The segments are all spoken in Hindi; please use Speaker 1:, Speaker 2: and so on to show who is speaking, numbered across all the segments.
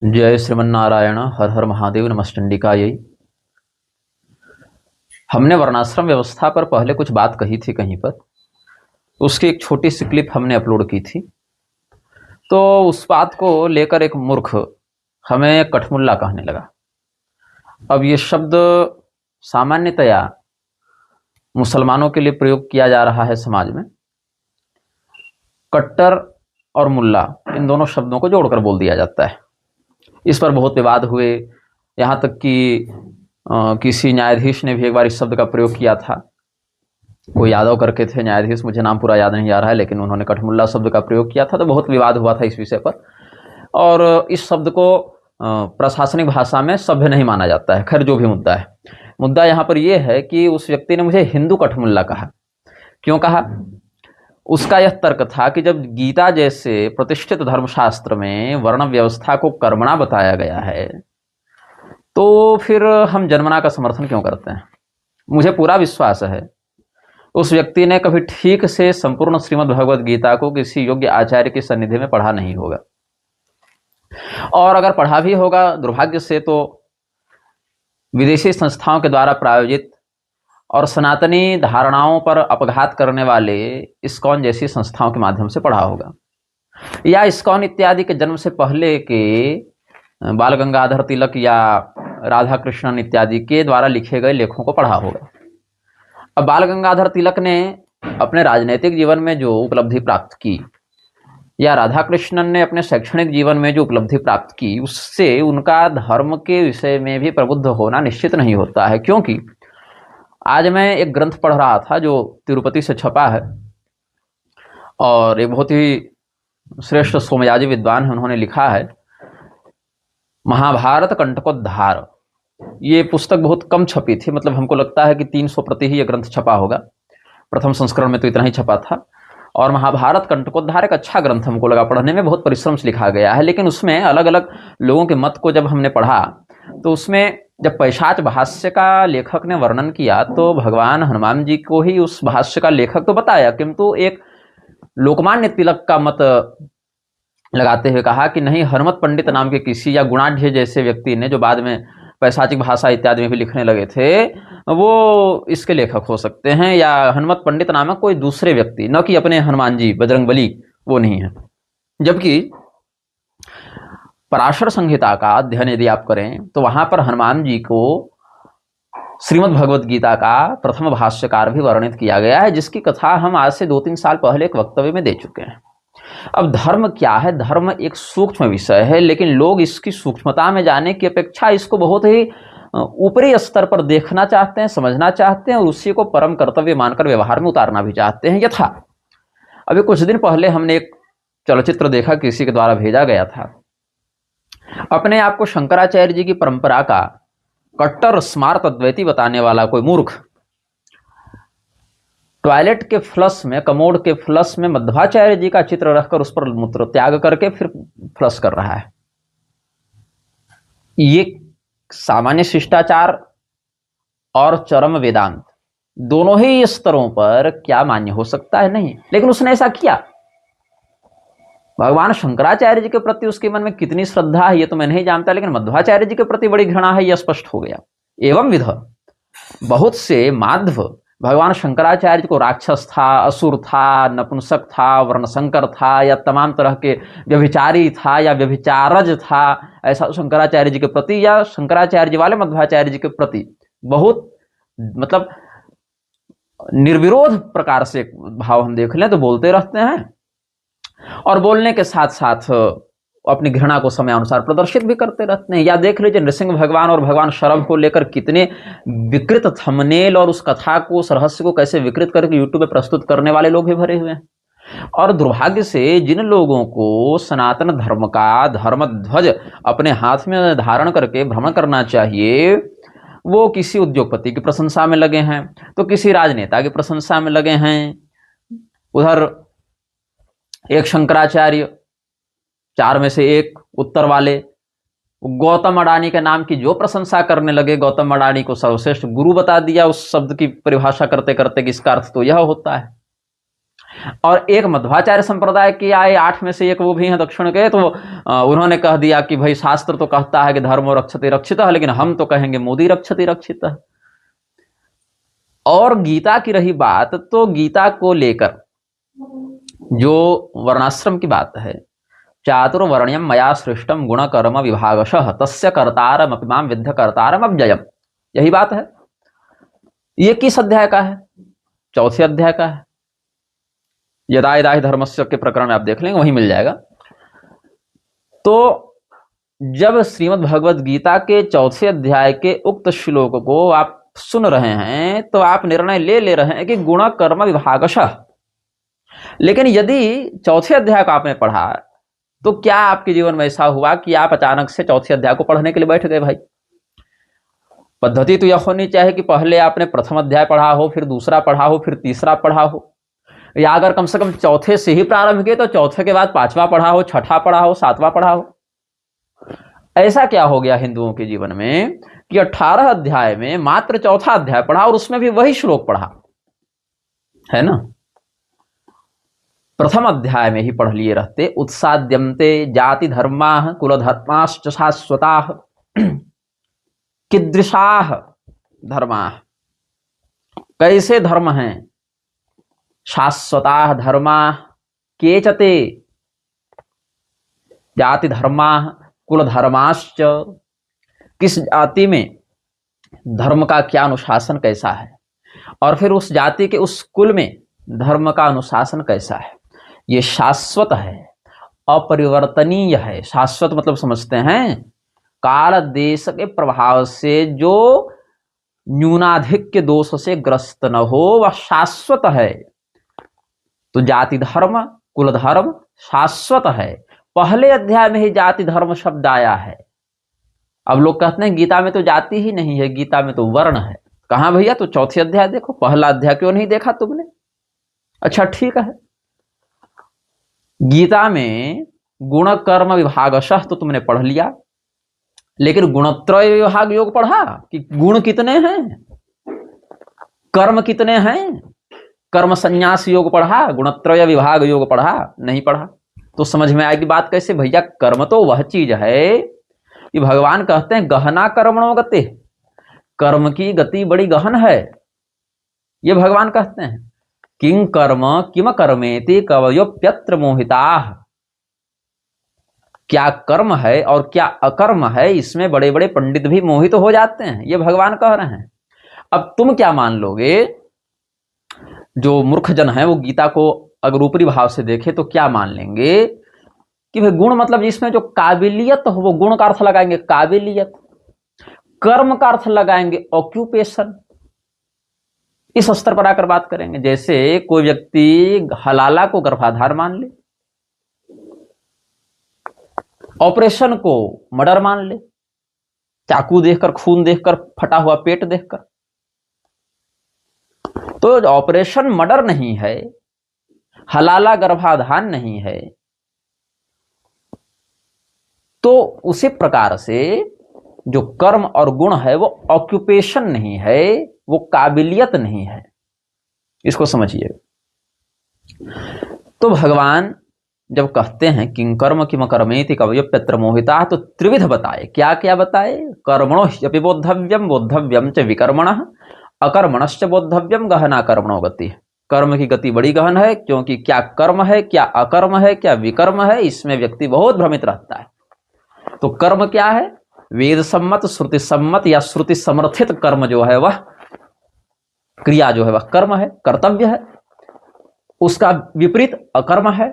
Speaker 1: जय श्रीमन्नारायण। हर हर महादेव। नमश्चंडिकायै। हमने वर्णाश्रम व्यवस्था पर पहले कुछ बात कही थी कहीं पर, उसकी एक छोटी सी क्लिप हमने अपलोड की थी। तो उस बात को लेकर एक मूर्ख हमें कठमुल्ला कहने लगा। अब ये शब्द सामान्यतया मुसलमानों के लिए प्रयोग किया जा रहा है समाज में। कट्टर और मुल्ला, इन दोनों शब्दों को जोड़कर बोल दिया जाता है। इस पर बहुत विवाद हुए, यहाँ तक कि किसी न्यायाधीश ने भी एक बार इस शब्द का प्रयोग किया था। कोई यादव करके थे न्यायाधीश, मुझे नाम पूरा याद नहीं आ रहा है, लेकिन उन्होंने कठमुल्ला शब्द का प्रयोग किया था, तो बहुत विवाद हुआ था इस विषय पर। और इस शब्द को प्रशासनिक भाषा में सभ्य नहीं माना जाता है। खैर, जो भी मुद्दा है, मुद्दा यहाँ पर यह है कि उस व्यक्ति ने मुझे हिंदू कठमुल्ला कहा। क्यों कहा? उसका यह तर्क था कि जब गीता जैसे प्रतिष्ठित धर्मशास्त्र में वर्ण व्यवस्था को कर्मणा बताया गया है, तो फिर हम जन्मना का समर्थन क्यों करते हैं। मुझे पूरा विश्वास है उस व्यक्ति ने कभी ठीक से संपूर्ण श्रीमद् भगवद गीता को किसी योग्य आचार्य की सन्निधि में पढ़ा नहीं होगा, और अगर पढ़ा भी होगा दुर्भाग्य से तो विदेशी संस्थाओं के द्वारा प्रायोजित और सनातनी धारणाओं पर अपघात करने वाले इस्कॉन जैसी संस्थाओं के माध्यम से पढ़ा होगा, या इस्कॉन इत्यादि के जन्म से पहले के बाल गंगाधर तिलक या राधा कृष्णन इत्यादि के द्वारा लिखे गए लेखों को पढ़ा होगा। अब बाल गंगाधर तिलक ने अपने राजनीतिक जीवन में जो उपलब्धि प्राप्त की, या राधा कृष्णन ने अपने शैक्षणिक जीवन में जो उपलब्धि प्राप्त की, उससे उनका धर्म के विषय में भी प्रबुद्ध होना निश्चित नहीं होता है। क्योंकि आज मैं एक ग्रंथ पढ़ रहा था जो तिरुपति से छपा है, और एक बहुत ही श्रेष्ठ सोमयाजी विद्वान है, उन्होंने लिखा है महाभारत कंटकोद्धार। ये पुस्तक बहुत कम छपी थी, मतलब हमको लगता है कि 300 प्रति ही ये ग्रंथ छपा होगा। प्रथम संस्करण में तो इतना ही छपा था। और महाभारत कंटकोद्धार एक अच्छा ग्रंथ हमको लगा, पढ़ने में बहुत परिश्रम से लिखा गया है। लेकिन उसमें अलग अलग लोगों के मत को जब हमने पढ़ा, तो उसमें जब पैशाच भाष्य का लेखक ने वर्णन किया, तो भगवान हनुमान जी को ही उस भाष्य का लेखक तो बताया, किंतु एक लोकमान्य तिलक का मत लगाते हुए कहा कि नहीं, हनुमत पंडित नाम के किसी, या गुणाढ़ जैसे व्यक्ति ने, जो बाद में पैशाचिक भाषा इत्यादि में भी लिखने लगे थे, वो इसके लेखक हो सकते हैं, या हनुमत पंडित नामक कोई दूसरे व्यक्ति, न कि अपने हनुमान जी बजरंगबली, वो नहीं है। जबकि पराशर संहिता का अध्ययन यदि आप करें तो वहां पर हनुमान जी को श्रीमद् भगवद गीता का प्रथम भाष्यकार भी वर्णित किया गया है, जिसकी कथा हम आज से 2-3 साल पहले एक वक्तव्य में दे चुके हैं। अब धर्म क्या है? धर्म एक सूक्ष्म विषय है, लेकिन लोग इसकी सूक्ष्मता में जाने की अपेक्षा इसको बहुत ही ऊपरी स्तर पर देखना चाहते हैं, समझना चाहते हैं, और उसी को परम कर्तव्य मानकर व्यवहार में उतारना भी चाहते हैं। यथा अभी कुछ दिन पहले हमने एक चलचित्र देखा, किसी के द्वारा भेजा गया था। अपने आप को शंकराचार्य जी की परंपरा का कट्टर स्मार्त अद्वैती बताने वाला कोई मूर्ख टॉयलेट के फ्लश में, कमोड के फ्लश में मध्वाचार्य जी का चित्र रखकर उस पर मूत्र त्याग करके फिर फ्लश कर रहा है। ये सामान्य शिष्टाचार और चरम वेदांत दोनों ही स्तरों पर क्या मान्य हो सकता है? नहीं। लेकिन उसने ऐसा किया। भगवान शंकराचार्य जी के प्रति उसके मन में कितनी श्रद्धा है ये तो मैं नहीं जानता, लेकिन मध्वाचार्य जी के प्रति बड़ी घृणा है, यह स्पष्ट हो गया। एवं विध बहुत से माध्व भगवान शंकराचार्य को राक्षस था, असुर था, नपुंसक था, वर्णशंकर था, या तमाम तरह के व्यभिचारी था, या व्यभिचारज था, ऐसा शंकराचार्य जी के प्रति, या शंकराचार्य जी वाले मध्वाचार्य जी के प्रति बहुत मतलब निर्विरोध प्रकार से भाव हम देख लें तो बोलते रहते हैं, और बोलने के साथ साथ अपनी घृणा को समयानुसार प्रदर्शित भी करते रहते हैं। या देख लीजिए नृसिंह भगवान और भगवान शरभ को लेकर कितने विकृत थंबनेल और उस कथा को, उस रहस्य को कैसे विकृत करके यूट्यूब पे प्रस्तुत करने वाले लोग भी भरे हुए हैं। और दुर्भाग्य से जिन लोगों को सनातन धर्म का धर्म ध्वज अपने हाथ में धारण करके भ्रमण करना चाहिए, वो किसी उद्योगपति की प्रशंसा में लगे हैं, तो किसी राजनेता की प्रशंसा में लगे हैं। उधर एक शंकराचार्य, 4 में से एक उत्तर वाले, गौतम अडानी के नाम की जो प्रशंसा करने लगे, गौतम अडानी को सर्वश्रेष्ठ गुरु बता दिया उस शब्द की परिभाषा करते करते कि इसका अर्थ तो यह होता है। और एक मध्वाचार्य संप्रदाय के आए 8 में से एक वो भी हैं दक्षिण के, तो उन्होंने कह दिया कि भाई शास्त्र तो कहता है कि धर्मो रक्षति रक्षितः, लेकिन हम तो कहेंगे मोदी रक्षति रक्षितः। और गीता की रही बात, तो गीता को लेकर जो वर्णाश्रम की बात है, चातुर्वर्ण्यम मया सृष्टम गुण कर्म विभागशः तस्य कर्तारम अपि मां विद्ध कर्तारम अव्ययम्, यही बात है। ये किस अध्याय का है? चौथे अध्याय का है। यदा यदा हि धर्मस्य के प्रकरण में आप देख लेंगे, वहीं मिल जाएगा। तो जब श्रीमद् भगवद गीता के चौथे अध्याय के उक्त श्लोक को आप सुन रहे हैं, तो आप निर्णय ले रहे हैं कि गुण कर्म विभागशः। लेकिन यदि चौथे अध्याय को आपने पढ़ा, तो क्या आपके जीवन में ऐसा हुआ कि आप अचानक से चौथे अध्याय को पढ़ने के लिए बैठ गए? भाई, पद्धति तो यह होनी चाहिए कि पहले आपने प्रथम अध्याय पढ़ा हो, फिर दूसरा पढ़ा हो, फिर तीसरा पढ़ा हो, या अगर कम से कम चौथे से ही प्रारंभ किए तो चौथे के बाद पांचवा पढ़ा हो, छठा पढ़ा हो, सातवां पढ़ा हो। ऐसा क्या हो गया हिंदुओं के जीवन में कि 18 अध्याय में मात्र चौथा अध्याय पढ़ा, और उसमें भी वही श्लोक पढ़ा है ना। प्रथम अध्याय में ही पढ़ लिए रहते, उत्साद्यन्ते जाति धर्माः कुल धर्माश्च शाश्वताः कीदृशाः धर्माः, कैसे धर्म हैं? शाश्वताः धर्माः केचते जाति धर्माः कुल धर्माश्च, किस जाति में धर्म का क्या अनुशासन कैसा है, और फिर उस जाति के उस कुल में धर्म का अनुशासन कैसा है। ये शाश्वत है, अपरिवर्तनीय है। शाश्वत मतलब समझते हैं, काल देश के प्रभाव से जो न्यूनाधिक के दोष से ग्रस्त न हो, वह शाश्वत है। तो जाति धर्म कुल धर्म शाश्वत है। पहले अध्याय में ही जाति धर्म शब्द आया है। अब लोग कहते हैं गीता में तो जाति ही नहीं है, गीता में तो वर्ण है। कहां भैया? तो चौथे अध्याय देखो, पहला अध्याय क्यों नहीं देखा तुमने? अच्छा ठीक है, गीता में गुण कर्म विभागशः तो तुमने पढ़ लिया, लेकिन गुणत्रय विभाग योग पढ़ा कि गुण कितने हैं, कर्म कितने हैं? कर्म संन्यास योग पढ़ा, गुणत्रय विभाग योग पढ़ा? नहीं पढ़ा। तो समझ में आएगी बात कैसे? भैया कर्म तो वह चीज है कि भगवान कहते हैं गहना कर्मणो गति, कर्म की गति बड़ी गहन है। ये भगवान कहते हैं किं कर्म किम कर्मेति कवयोप्यत्र मोहिताः, क्या कर्म है और क्या अकर्म है, इसमें बड़े बड़े पंडित भी मोहित हो जाते हैं। ये भगवान कह रहे हैं। अब तुम क्या मान लोगे? जो मूर्ख जन है वो गीता को अगर ऊपरी भाव से देखे तो क्या मान लेंगे कि भाई गुण मतलब जिसमें जो काबिलियत हो, वो गुण का अर्थ लगाएंगे काबिलियत, कर्म का अर्थ लगाएंगे ऑक्यूपेशन। इस स्तर पर आकर बात करेंगे। जैसे कोई व्यक्ति हलाला को गर्भाधार मान ले, ऑपरेशन को मर्डर मान ले, चाकू देखकर, खून देखकर, फटा हुआ पेट देखकर। तो ऑपरेशन मर्डर नहीं है, हलाला गर्भाधान नहीं है, तो उसी प्रकार से जो कर्म और गुण है वो ऑक्यूपेशन नहीं है, वो काबिलियत नहीं है। इसको समझिए। तो भगवान जब कहते हैं किं कर्म किम कर्मेति कवयोप्यत्र मोहिताः, तो त्रिविध बताए। क्या क्या बताए? कर्मणो ह्यपि बोद्धव्यम बोद्धव्यम च विकर्मणः अकर्मणश्च बोद्धव्यम गहना कर्मणो गति। कर्म की गति बड़ी गहन है, क्योंकि क्या कर्म है, क्या अकर्म है, क्या विकर्म है, इसमें व्यक्ति बहुत भ्रमित रहता है। तो कर्म क्या है? वेद सम्मत, श्रुति सम्मत या श्रुति समर्थित कर्म जो है वह क्रिया जो है वह कर्म है, कर्तव्य है। उसका विपरीत अकर्म है।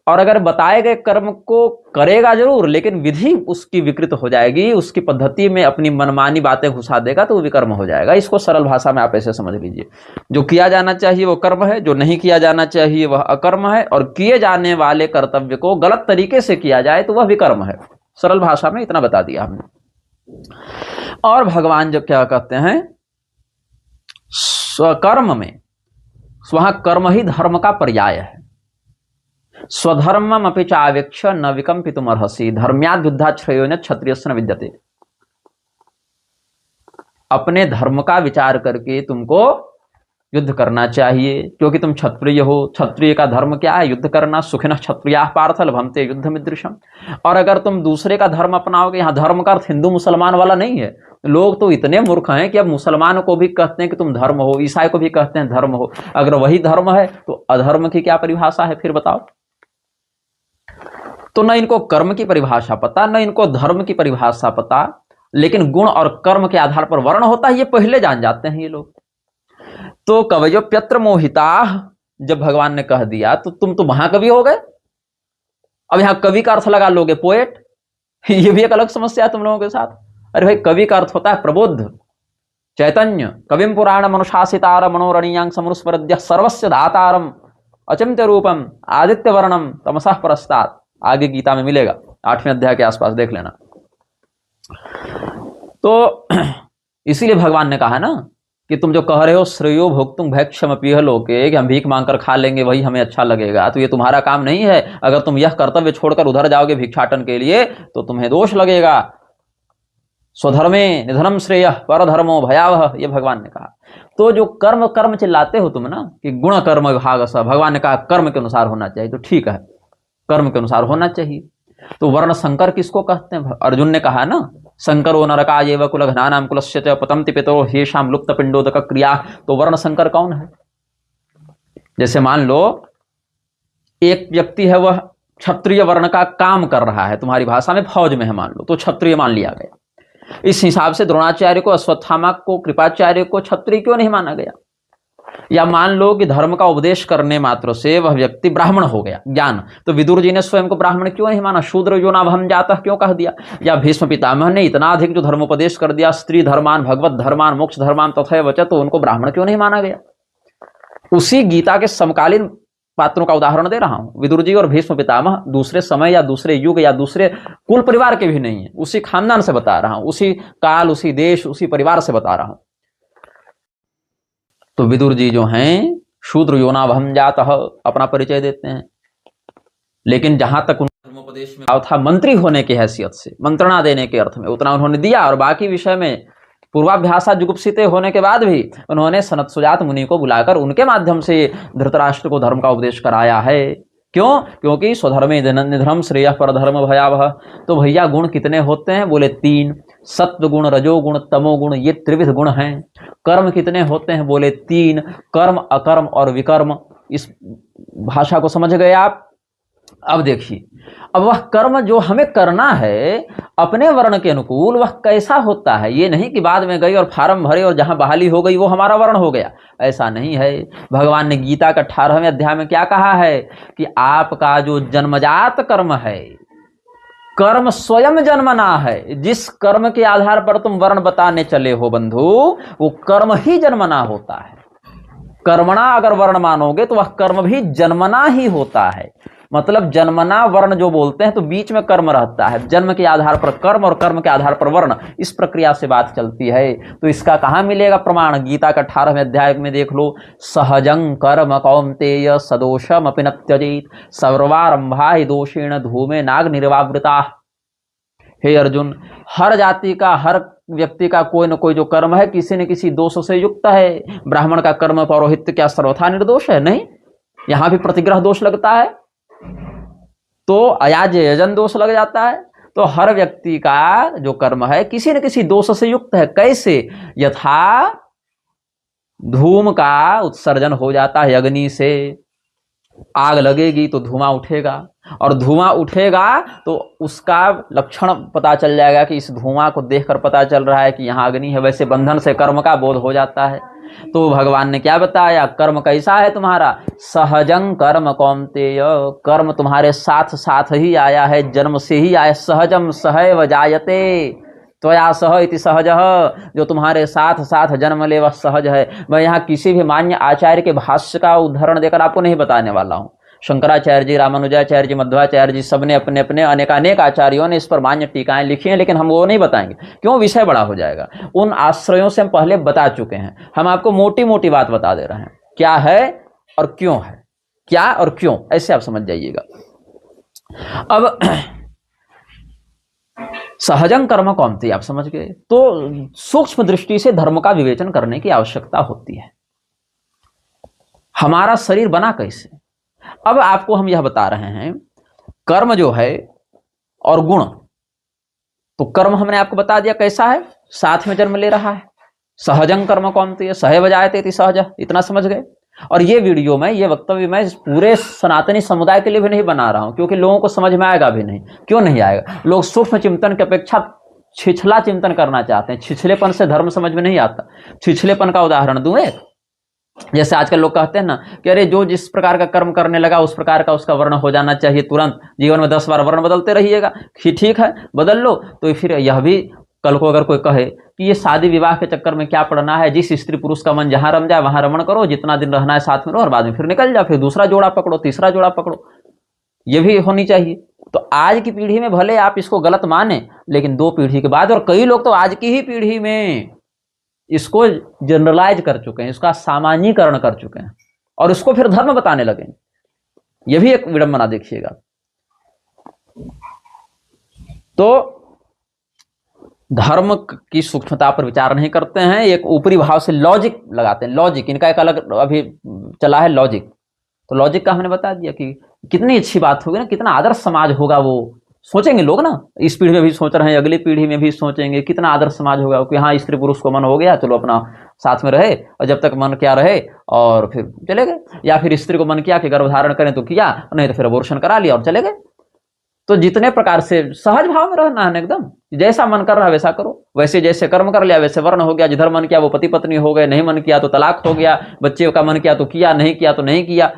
Speaker 1: और अगर बताए गए कर्म को करेगा जरूर, लेकिन विधि उसकी विकृत हो जाएगी, उसकी पद्धति में अपनी मनमानी बातें घुसा देगा, तो वो विकर्म हो जाएगा। इसको सरल भाषा में आप ऐसे समझ लीजिए, जो किया जाना चाहिए वो कर्म है, जो नहीं किया जाना चाहिए वह अकर्म है, और किए जाने वाले कर्तव्य को गलत तरीके से किया जाए तो वह विकर्म है। सरल भाषा में इतना बता दिया हमने। और भगवान जब क्या कहते हैं, स्वकर्म में, वहां कर्म ही धर्म का पर्याय है। स्वधर्मम अपि चावेक्ष न विकंपितुमर्हसि धर्म्याद् युद्धाश्रयो क्षत्रियस्य न विद्यते। अपने धर्म का विचार करके तुमको युद्ध करना चाहिए, क्योंकि तुम क्षत्रिय हो। क्षत्रिय का धर्म क्या है? युद्ध करना। सुखिनः क्षत्रियाः पार्थ लभन्ते युद्धमिदृशम्। और अगर तुम दूसरे का धर्म अपनाओगे, यहाँ धर्म का अर्थ हिंदू मुसलमान वाला नहीं है। लोग तो इतने मूर्ख हैं कि अब मुसलमान को भी कहते हैं कि तुम धर्म हो, ईसाई को भी कहते हैं धर्म हो। अगर वही धर्म है तो अधर्म की क्या परिभाषा है फिर बताओ? तो न इनको कर्म की परिभाषा पता, न इनको धर्म की परिभाषा पता, लेकिन गुण और कर्म के आधार पर वर्ण होता है ये पहले जान जाते हैं ये लोग। तो कवयोप्यत्र मोहिता जब भगवान ने कह दिया तो तुम तो महाकवि हो गए। अब यहां कवि का अर्थ लगा लोगे पोएट, ये भी एक अलग समस्या है तुम लोगों के साथ। अरे भाई कवि का अर्थ होता है प्रबुद्ध, चैतन्य। कविम पुराणम अनुशासितारम मनोरणीयांग समरुस्मरद्य सर्वस्य दातारम अचिंत्य रूपम आदित्य वर्णम तमसः परस्तात्। आगे गीता में मिलेगा, 8वें अध्याय के आसपास देख लेना। तो इसीलिए भगवान ने कहा ना कि तुम जो कह रहे हो श्रेयो भोक्तुम भैक्षमपीह लोके, कि हम भीख मांगकर खा लेंगे वही हमें अच्छा लगेगा, तो ये तुम्हारा काम नहीं है। अगर तुम यह कर्तव्य छोड़कर उधर जाओगे भिक्षाटन के लिए तो तुम्हें दोष लगेगा। स्वधर्मे निधनम श्रेय परधर्मो भयावह, ये भगवान ने कहा। तो जो कर्म कर्म चिल्लाते हो तुम ना कि गुण कर्म विभाग स, भगवान ने कहा कर्म के अनुसार होना चाहिए, तो ठीक है कर्म के अनुसार होना चाहिए। तो वर्ण संकर किसको कहते हैं? अर्जुन ने कहा ना संकरो नरकायेव कुलघ्नानां कुलस्य च पतन्ति पितरो ह्येषां लुप्त पिंडोदक क्रिया। तो वर्ण संकर कौन है? जैसे मान लो एक व्यक्ति है, वह क्षत्रिय वर्ण का काम कर रहा है, तुम्हारी भाषा में फौज में है मान लो, तो क्षत्रिय मान लिया गया। इस हिसाब से द्रोणाचार्य को, अश्वत्थामा को, कृपाचार्य को क्षत्रिय क्यों नहीं माना गया? या मान लो कि धर्म का उपदेश करने मात्र से वह व्यक्ति ब्राह्मण हो गया, ज्ञान, तो विदुर जी ने स्वयं को ब्राह्मण क्यों नहीं माना? शूद्र जो नाभम जाता क्यों कह दिया? या भीष्म पितामह ने इतना अधिक जो धर्मोपदेश कर दिया, स्त्री धर्मान भगवत धर्मान मोक्ष धर्मान तथा वच, तो उनको ब्राह्मण क्यों नहीं माना गया? उसी गीता के समकालीन पात्रों का उदाहरण दे रहा हूं। विदुर जी और भीष्म पितामह दूसरे समय या दूसरे युग या दूसरे कुल परिवार के भी नहीं है, उसी खानदान से बता रहा हूं, उसी काल, उसी देश, उसी परिवार से बता रहा हूं। तो विदुर जी जो हैं शूद्र योनाभम जातः अपना परिचय देते हैं, लेकिन जहां तक उनका धर्मोपदेश में भाव था मंत्री होने की हैसियत से, मंत्रणा देने के अर्थ में, उतना उन्होंने दिया। और बाकी विषय में पूर्वाभ्यासा जुगुप्सिते होने के बाद भी उन्होंने सनत सुजात मुनि को बुलाकर उनके माध्यम से धृतराष्ट्र को धर्म का उपदेश कराया है। क्यों? क्योंकि स्वधर्मे निधनम श्रेयः परधर्म भयावह। तो भैया गुण कितने होते हैं? बोले 3, सत्व गुण, रजोगुण, तमोगुण, ये त्रिविध गुण हैं। कर्म कितने होते हैं? बोले 3, कर्म, अकर्म और विकर्म। इस भाषा को समझ गए आप? अब देखिए, अब वह कर्म जो हमें करना है अपने वर्ण के अनुकूल, वह कैसा होता है? ये नहीं कि बाद में गई और फार्म भरे और जहां बहाली हो गई वो हमारा वर्ण हो गया, ऐसा नहीं है। भगवान ने गीता का 18वें अध्याय में क्या कहा है कि आपका जो जन्मजात कर्म है, कर्म स्वयं जन्मना है। जिस कर्म के आधार पर तुम वर्ण बताने चले हो बंधु, वो कर्म ही जन्मना होता है। कर्मणा अगर वर्ण मानोगे तो वह कर्म भी जन्मना ही होता है। मतलब जन्मना वर्ण जो बोलते हैं तो बीच में कर्म रहता है, जन्म के आधार पर कर्म और कर्म के आधार पर वर्ण, इस प्रक्रिया से बात चलती है। तो इसका कहां मिलेगा प्रमाण? गीता का 18वें अध्याय में देख लो, सहजं कर्म कौन्तेय सदोषम अपि न त्यजेत सर्वारंभा हि दोषेण धूमे नाग निर्वावृता। हे अर्जुन, हर जाति का, हर व्यक्ति का कोई न कोई जो कर्म है किसी न किसी दोष से युक्त है। ब्राह्मण का कर्म पौरोहित्य क्या सर्वथा निर्दोष है? नहीं, यहां भी प्रतिग्रह दोष लगता है, तो अयाज यजन दोष लग जाता है। तो हर व्यक्ति का जो कर्म है किसी न किसी दोष से युक्त है। कैसे? यथा धूम का उत्सर्जन हो जाता है अग्नि से, आग लगेगी तो धुआं उठेगा, और धुआं उठेगा तो उसका लक्षण पता चल जाएगा कि इस धुआं को देखकर पता चल रहा है कि यहाँ अग्नि है। वैसे बंधन से कर्म का बोध हो जाता है। तो भगवान ने क्या बताया? कर्म कैसा है तुम्हारा? सहजं कर्म कौन्तेय, कर्म तुम्हारे साथ साथ ही आया है, जन्म से ही आया। सहजम सहैव जायते त्वया सह इति सहजः, जो तुम्हारे साथ साथ जन्म ले वह सहज है। मैं यहाँ किसी भी मान्य आचार्य के भाष्य का उदाहरण देकर आपको नहीं बताने वाला हूँ। शंकराचार्य जी, रामानुजाचार्य जी, मध्वाचार्य जी, सबने अपने अपने अनेकानेक आचार्यों ने इस पर मान्य टीकाएं लिखी हैं, लेकिन हम वो नहीं बताएंगे, क्यों? विषय बड़ा हो जाएगा। उन आश्रयों से हम पहले बता चुके हैं, हम आपको मोटी मोटी बात बता दे रहे हैं, क्या है और क्यों है, क्या और क्यों, ऐसे आप समझ जाइएगा। अब सहजं कर्म कौन्तेय आप समझ गए। तो सूक्ष्म दृष्टि से धर्म का विवेचन करने की आवश्यकता होती है। अब सहजं कर्म कौन्तेय आप समझ गए। तो सूक्ष्म दृष्टि से धर्म का विवेचन करने की आवश्यकता होती है। हमारा शरीर बना कैसे। अब आपको हम यह बता रहे हैं, कर्म जो है और गुण, तो कर्म हमने आपको बता दिया कैसा है, साथ में जन्म ले रहा है। सहजंग कर्म कौन्तेय सह बजायते इति सहज, इतना समझ गए। और ये वीडियो में, ये वक्तव्य मैं पूरे सनातनी समुदाय के लिए भी नहीं बना रहा हूं, क्योंकि लोगों को समझ में आएगा भी नहीं। क्यों नहीं आएगा? लोग सूक्ष्म चिंतन की अपेक्षा छिछला चिंतन करना चाहते हैं। छिछलेपन से धर्म समझ में नहीं आता। छिछलेपन का उदाहरण दूं एक, जैसे आजकल लोग कहते हैं ना कि अरे जो जिस प्रकार का कर्म करने लगा उस प्रकार का उसका वर्ण हो जाना चाहिए तुरंत, जीवन में 10 बार वर्ण बदलते रहिएगा। ठीक है, बदल लो। तो फिर यह भी कल को अगर कोई कहे कि ये शादी विवाह के चक्कर में क्या पड़ना है, जिस स्त्री पुरुष का मन जहां रम जाए वहां रमण करो, जितना दिन रहना है साथ में रहो और बाद में फिर निकल जाओ, फिर दूसरा जोड़ा पकड़ो, तीसरा जोड़ा पकड़ो, ये भी होनी चाहिए। तो आज की पीढ़ी में भले आप इसको गलत माने, लेकिन 2 पीढ़ी के बाद, और कई लोग तो आज की ही पीढ़ी में इसको जनरलाइज कर चुके हैं, इसका सामान्यीकरण कर चुके हैं और इसको फिर धर्म बताने लगे। यह भी एक विडंबना देखिएगा। तो धर्म की सूक्ष्मता पर विचार नहीं करते हैं, एक ऊपरी भाव से लॉजिक लगाते हैं। लॉजिक, इनका एक अलग अभी चला है लॉजिक। तो लॉजिक का हमने बता दिया कि कितनी अच्छी बात होगी ना, कितना आदर्श समाज होगा। वो सोचेंगे लोग ना, इस पीढ़ी में भी सोच रहे हैं, अगली पीढ़ी में भी सोचेंगे कितना आदर्श समाज होगा कि हाँ स्त्री पुरुष को मन हो गया, चलो अपना साथ में रहे, और जब तक मन क्या रहे और फिर चले गए। या फिर स्त्री को मन किया कि गर्भधारण करें तो किया, नहीं तो फिर अबॉर्शन करा लिया और चले गए। तो जितने प्रकार से सहज भाव में रहना है एकदम, जैसा मन कर रहा है वैसा करो, वैसे जैसे कर्म कर लिया वैसे वर्ण हो गया। जिधर मन किया वो पति पत्नी हो गए, नहीं मन किया तो तलाक हो गया, बच्चे का मन किया तो किया, नहीं किया तो नहीं किया,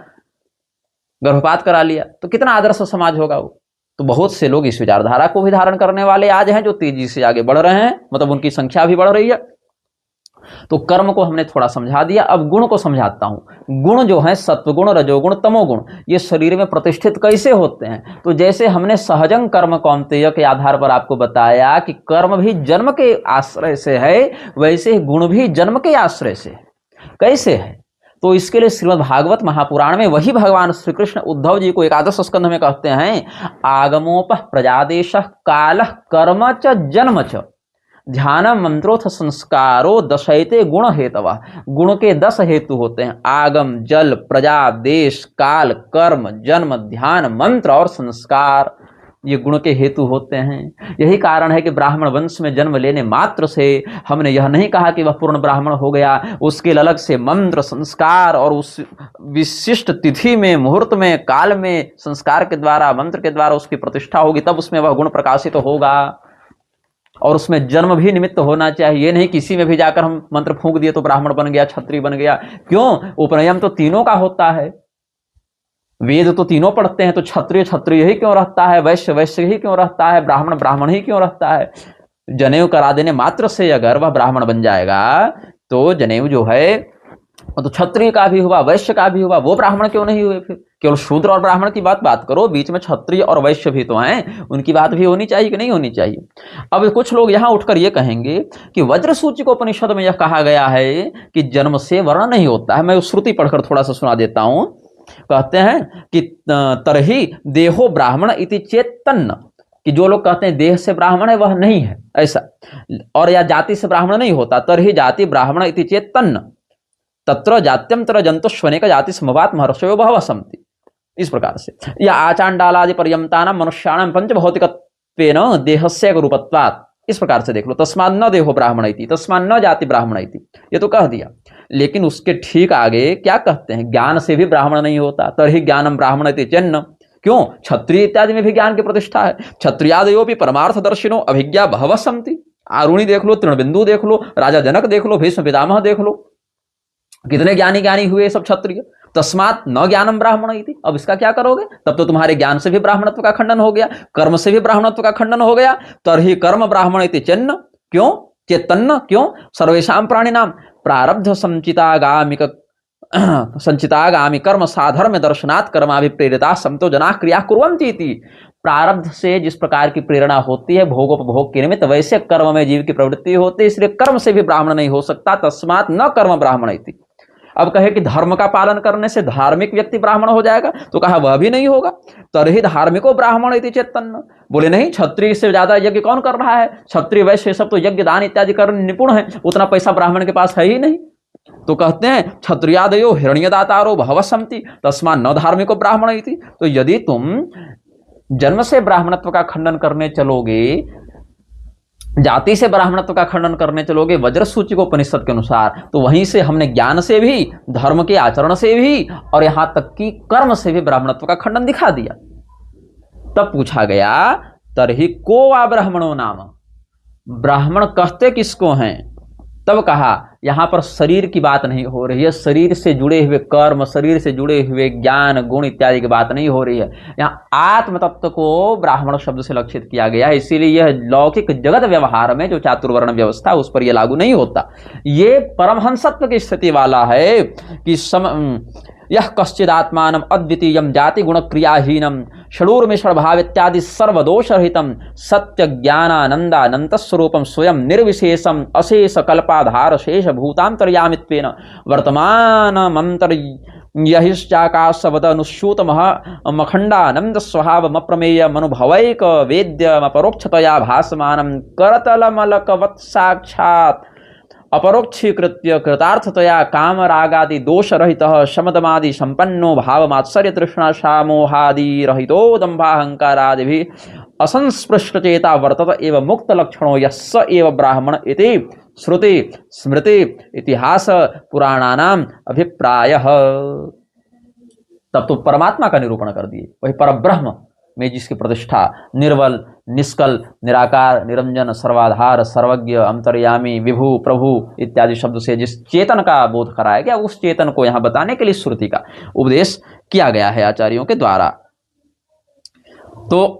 Speaker 1: गर्भपात करा लिया। तो कितना आदर्श समाज होगा वो। तो बहुत से लोग इस विचारधारा को भी धारण करने वाले आज हैं, जो तेजी से आगे बढ़ रहे हैं, मतलब उनकी संख्या भी बढ़ रही है। तो कर्म को हमने थोड़ा समझा दिया, अब गुण को समझाता हूं। गुण जो है सत्वगुण, रजोगुण, तमोगुण, ये शरीर में प्रतिष्ठित कैसे होते हैं। तो जैसे हमने सहजंग कर्म कौन्तेय के आधार पर आपको बताया कि कर्म भी जन्म के आश्रय से है, वैसे गुण भी जन्म के आश्रय से है। कैसे है? तो इसके लिए श्रीमद् भागवत महापुराण में वही भगवान श्री कृष्ण उद्धव जी को एकादश स्कंध में कहते हैं, आगमोपः प्रजादेश काल कर्म च जन्म च ध्यान मंत्रोथ संस्कारो दशैते गुण हेतवा। गुण के 10 हेतु होते हैं, आगम, जल, प्रजा, देश, काल, कर्म, जन्म, ध्यान, मंत्र और संस्कार, ये गुण के हेतु होते हैं। यही कारण है कि ब्राह्मण वंश में जन्म लेने मात्र से हमने यह नहीं कहा कि वह पूर्ण ब्राह्मण हो गया, उसके अलग से मंत्र, संस्कार और उस विशिष्ट तिथि में, मुहूर्त में, काल में संस्कार के द्वारा, मंत्र के द्वारा उसकी प्रतिष्ठा होगी, तब उसमें वह गुण प्रकाशित होगा। और उसमें जन्म भी निमित्त होना चाहिए। ये नहीं किसी में भी जाकर हम मंत्र फूंक दिए तो ब्राह्मण बन गया, क्षत्रिय बन गया। क्यों? उपनयन तो तीनों का होता है, वेद तो तीनों पढ़ते हैं, तो क्षत्रिय क्षत्रिय ही क्यों रहता है, वैश्य वैश्य ही क्यों रहता है, ब्राह्मण ब्राह्मण ही क्यों रहता है। जनेऊ करा देने मात्र से अगर वह ब्राह्मण बन जाएगा तो जनेऊ जो है तो क्षत्रिय का भी हुआ, वैश्य का भी हुआ, वो ब्राह्मण क्यों नहीं हुए। फिर केवल शूद्र और ब्राह्मण की बात करो, बीच में क्षत्रिय और वैश्य भी तो हैं, उनकी बात भी होनी चाहिए कि नहीं होनी चाहिए। अब कुछ लोग यहां उठकर ये कहेंगे कि वज्र सूची को उपनिषद में यह कहा गया है कि जन्म से वर्ण नहीं होता है। मैं उस श्रुति पढ़कर थोड़ा सा सुना देता हूं। कहते हैं कि तरही देहो ब्राह्मण इति चेतन्न, कि जो लोग कहते हैं देह से ब्राह्मण है वह नहीं है ऐसा, और या जाति से ब्राह्मण नहीं होता, तरही जाति ब्राह्मण इति चेतन्न तत्र जात्यम तर जंतुष्वने का जाति समवात महर्षयो बहवः सन्ति। इस प्रकार से, या आचांडालादि पर्यंतानां मनुष्याणां पंचभौतिकत्वेन देहस्य रूपत्वात्, इस प्रकार से देख लो। तस्मात् न देहो ब्राह्मण इति, तस्मात् न जाति ब्राह्मण इति, ये तो कह दिया। लेकिन उसके ठीक आगे क्या कहते हैं, ज्ञान से भी ब्राह्मण नहीं होता, तर्हि ज्ञानम ब्राह्मण इति चेन्न। क्यों? क्षत्रिय इत्यादि में भी ज्ञान की प्रतिष्ठा है। क्षत्रियादयो भी परमार्थदर्शिनो अभिज्ञा बहवः सन्ति। आरुणि देख लो, तृणबिंदु देख लो, राजा जनक देख लो, भीष्म पितामह देख लो, कितने ज्ञानी ज्ञानी हुए सब क्षत्रिय। तस्मात् न ज्ञानम ब्राह्मण इति। अब इसका क्या करोगे? तब तो तुम्हारे ज्ञान से भी ब्राह्मणत्व का खंडन हो गया, कर्म से भी ब्राह्मणत्व का खंडन हो गया। तरहि कर्म ब्राह्मण इति चेन्न। क्यों? चेतन्न। क्यों? सर्वेषां प्राणिनां प्रारब्ध संचितागामि कर्म साधर्म दर्शनात् कर्माभिप्रेरिता संतो जनाः क्रिया कुर्वन्ति इति। प्रारब्ध से जिस प्रकार की प्रेरणा होती है भोगोपभोग के निमित्त, वैसे कर्म में जीव की प्रवृत्ति होती है, इसलिए कर्म से भी ब्राह्मण नहीं हो सकता। तस्मात् न कर्म ब्राह्मण इति। अब कहे कि धर्म का पालन करने से धार्मिक व्यक्ति ब्राह्मण हो जाएगा, तो कहा वह भी नहीं होगा। तरहि धार्मिको ब्राह्मण इति चेतन्न। बोले नहीं, क्षत्रिय से ज्यादा यज्ञ कौन कर रहा है? क्षत्रिय वैश्य सब तो यज्ञ दान इत्यादि करने निपुण है, उतना पैसा ब्राह्मण के पास है ही नहीं। तो कहते हैं क्षत्रियादयो हिरण्यदातारो भवसंति तस्मा न धार्मिको ब्राह्मण इति। तो यदि तुम जन्म से ब्राह्मणत्व का खंडन करने चलोगे, जाति से ब्राह्मणत्व का खंडन करने चलोगे वज्र सूची को उपनिषद के अनुसार, तो वहीं से हमने ज्ञान से भी, धर्म के आचरण से भी और यहां तक कि कर्म से भी ब्राह्मणत्व का खंडन दिखा दिया। तब पूछा गया तरहि को वा ब्राह्मणो नाम, ब्राह्मण कहते किसको हैं? तब कहा यहां पर शरीर की बात नहीं हो रही है, शरीर से जुड़े हुए कर्म, शरीर से जुड़े हुए ज्ञान गुण इत्यादि की बात नहीं हो रही है। यहाँ आत्म तत्व को ब्राह्मण शब्द से लक्षित किया गया है, इसीलिए यह लौकिक जगत व्यवहार में जो चातुर्वर्ण व्यवस्था उस पर यह लागू नहीं होता। ये परमहंसत्व की स्थिति वाला है कि यह कश्चिदात्मानम अद्वितीयम जाति गुण क्रियाहीनम षडूर्मिषण भाव इत्यादि सर्वदोषरहितम सत्य ज्ञानानंदानंत स्वरूपम स्वयं निर्विशेषम अशेष कल्पाधार शेष भूतांतर्यामित्वेन वर्तमानमंतर यहिश्चाकाशवद अनुश्यूत मखंडानंद स्वभाव अप्रमेय मनुभवैक वेद्यम अपरोक्षतया भासमानं करतलमलकवत् साक्षात् अपरोक्षीकृत्य कृतार्थतया कामरागादि दोषरहितः शमदमादि संपन्नो भावमात्सर्य तृष्णा शामोहादि रहितो दंभाहंकारादिभिः असंस्पृष्टचेता वर्तत एवं मुक्त लक्षणो यस्स एव ब्राह्मण इति श्रुति स्मृति इतिहास पुराणानाम अभिप्रायः। तब तो परमात्मा का निरूपण कर दिए, वही परब्रह्म में जिसकी प्रतिष्ठा निर्बल निष्कल निराकार निरंजन सर्वाधार सर्वज्ञ अंतर्यामी विभु प्रभु इत्यादि शब्द से जिस चेतन का बोध कराया गया, उस चेतन को यहां बताने के लिए श्रुति का उपदेश किया गया है आचार्यों के द्वारा। तो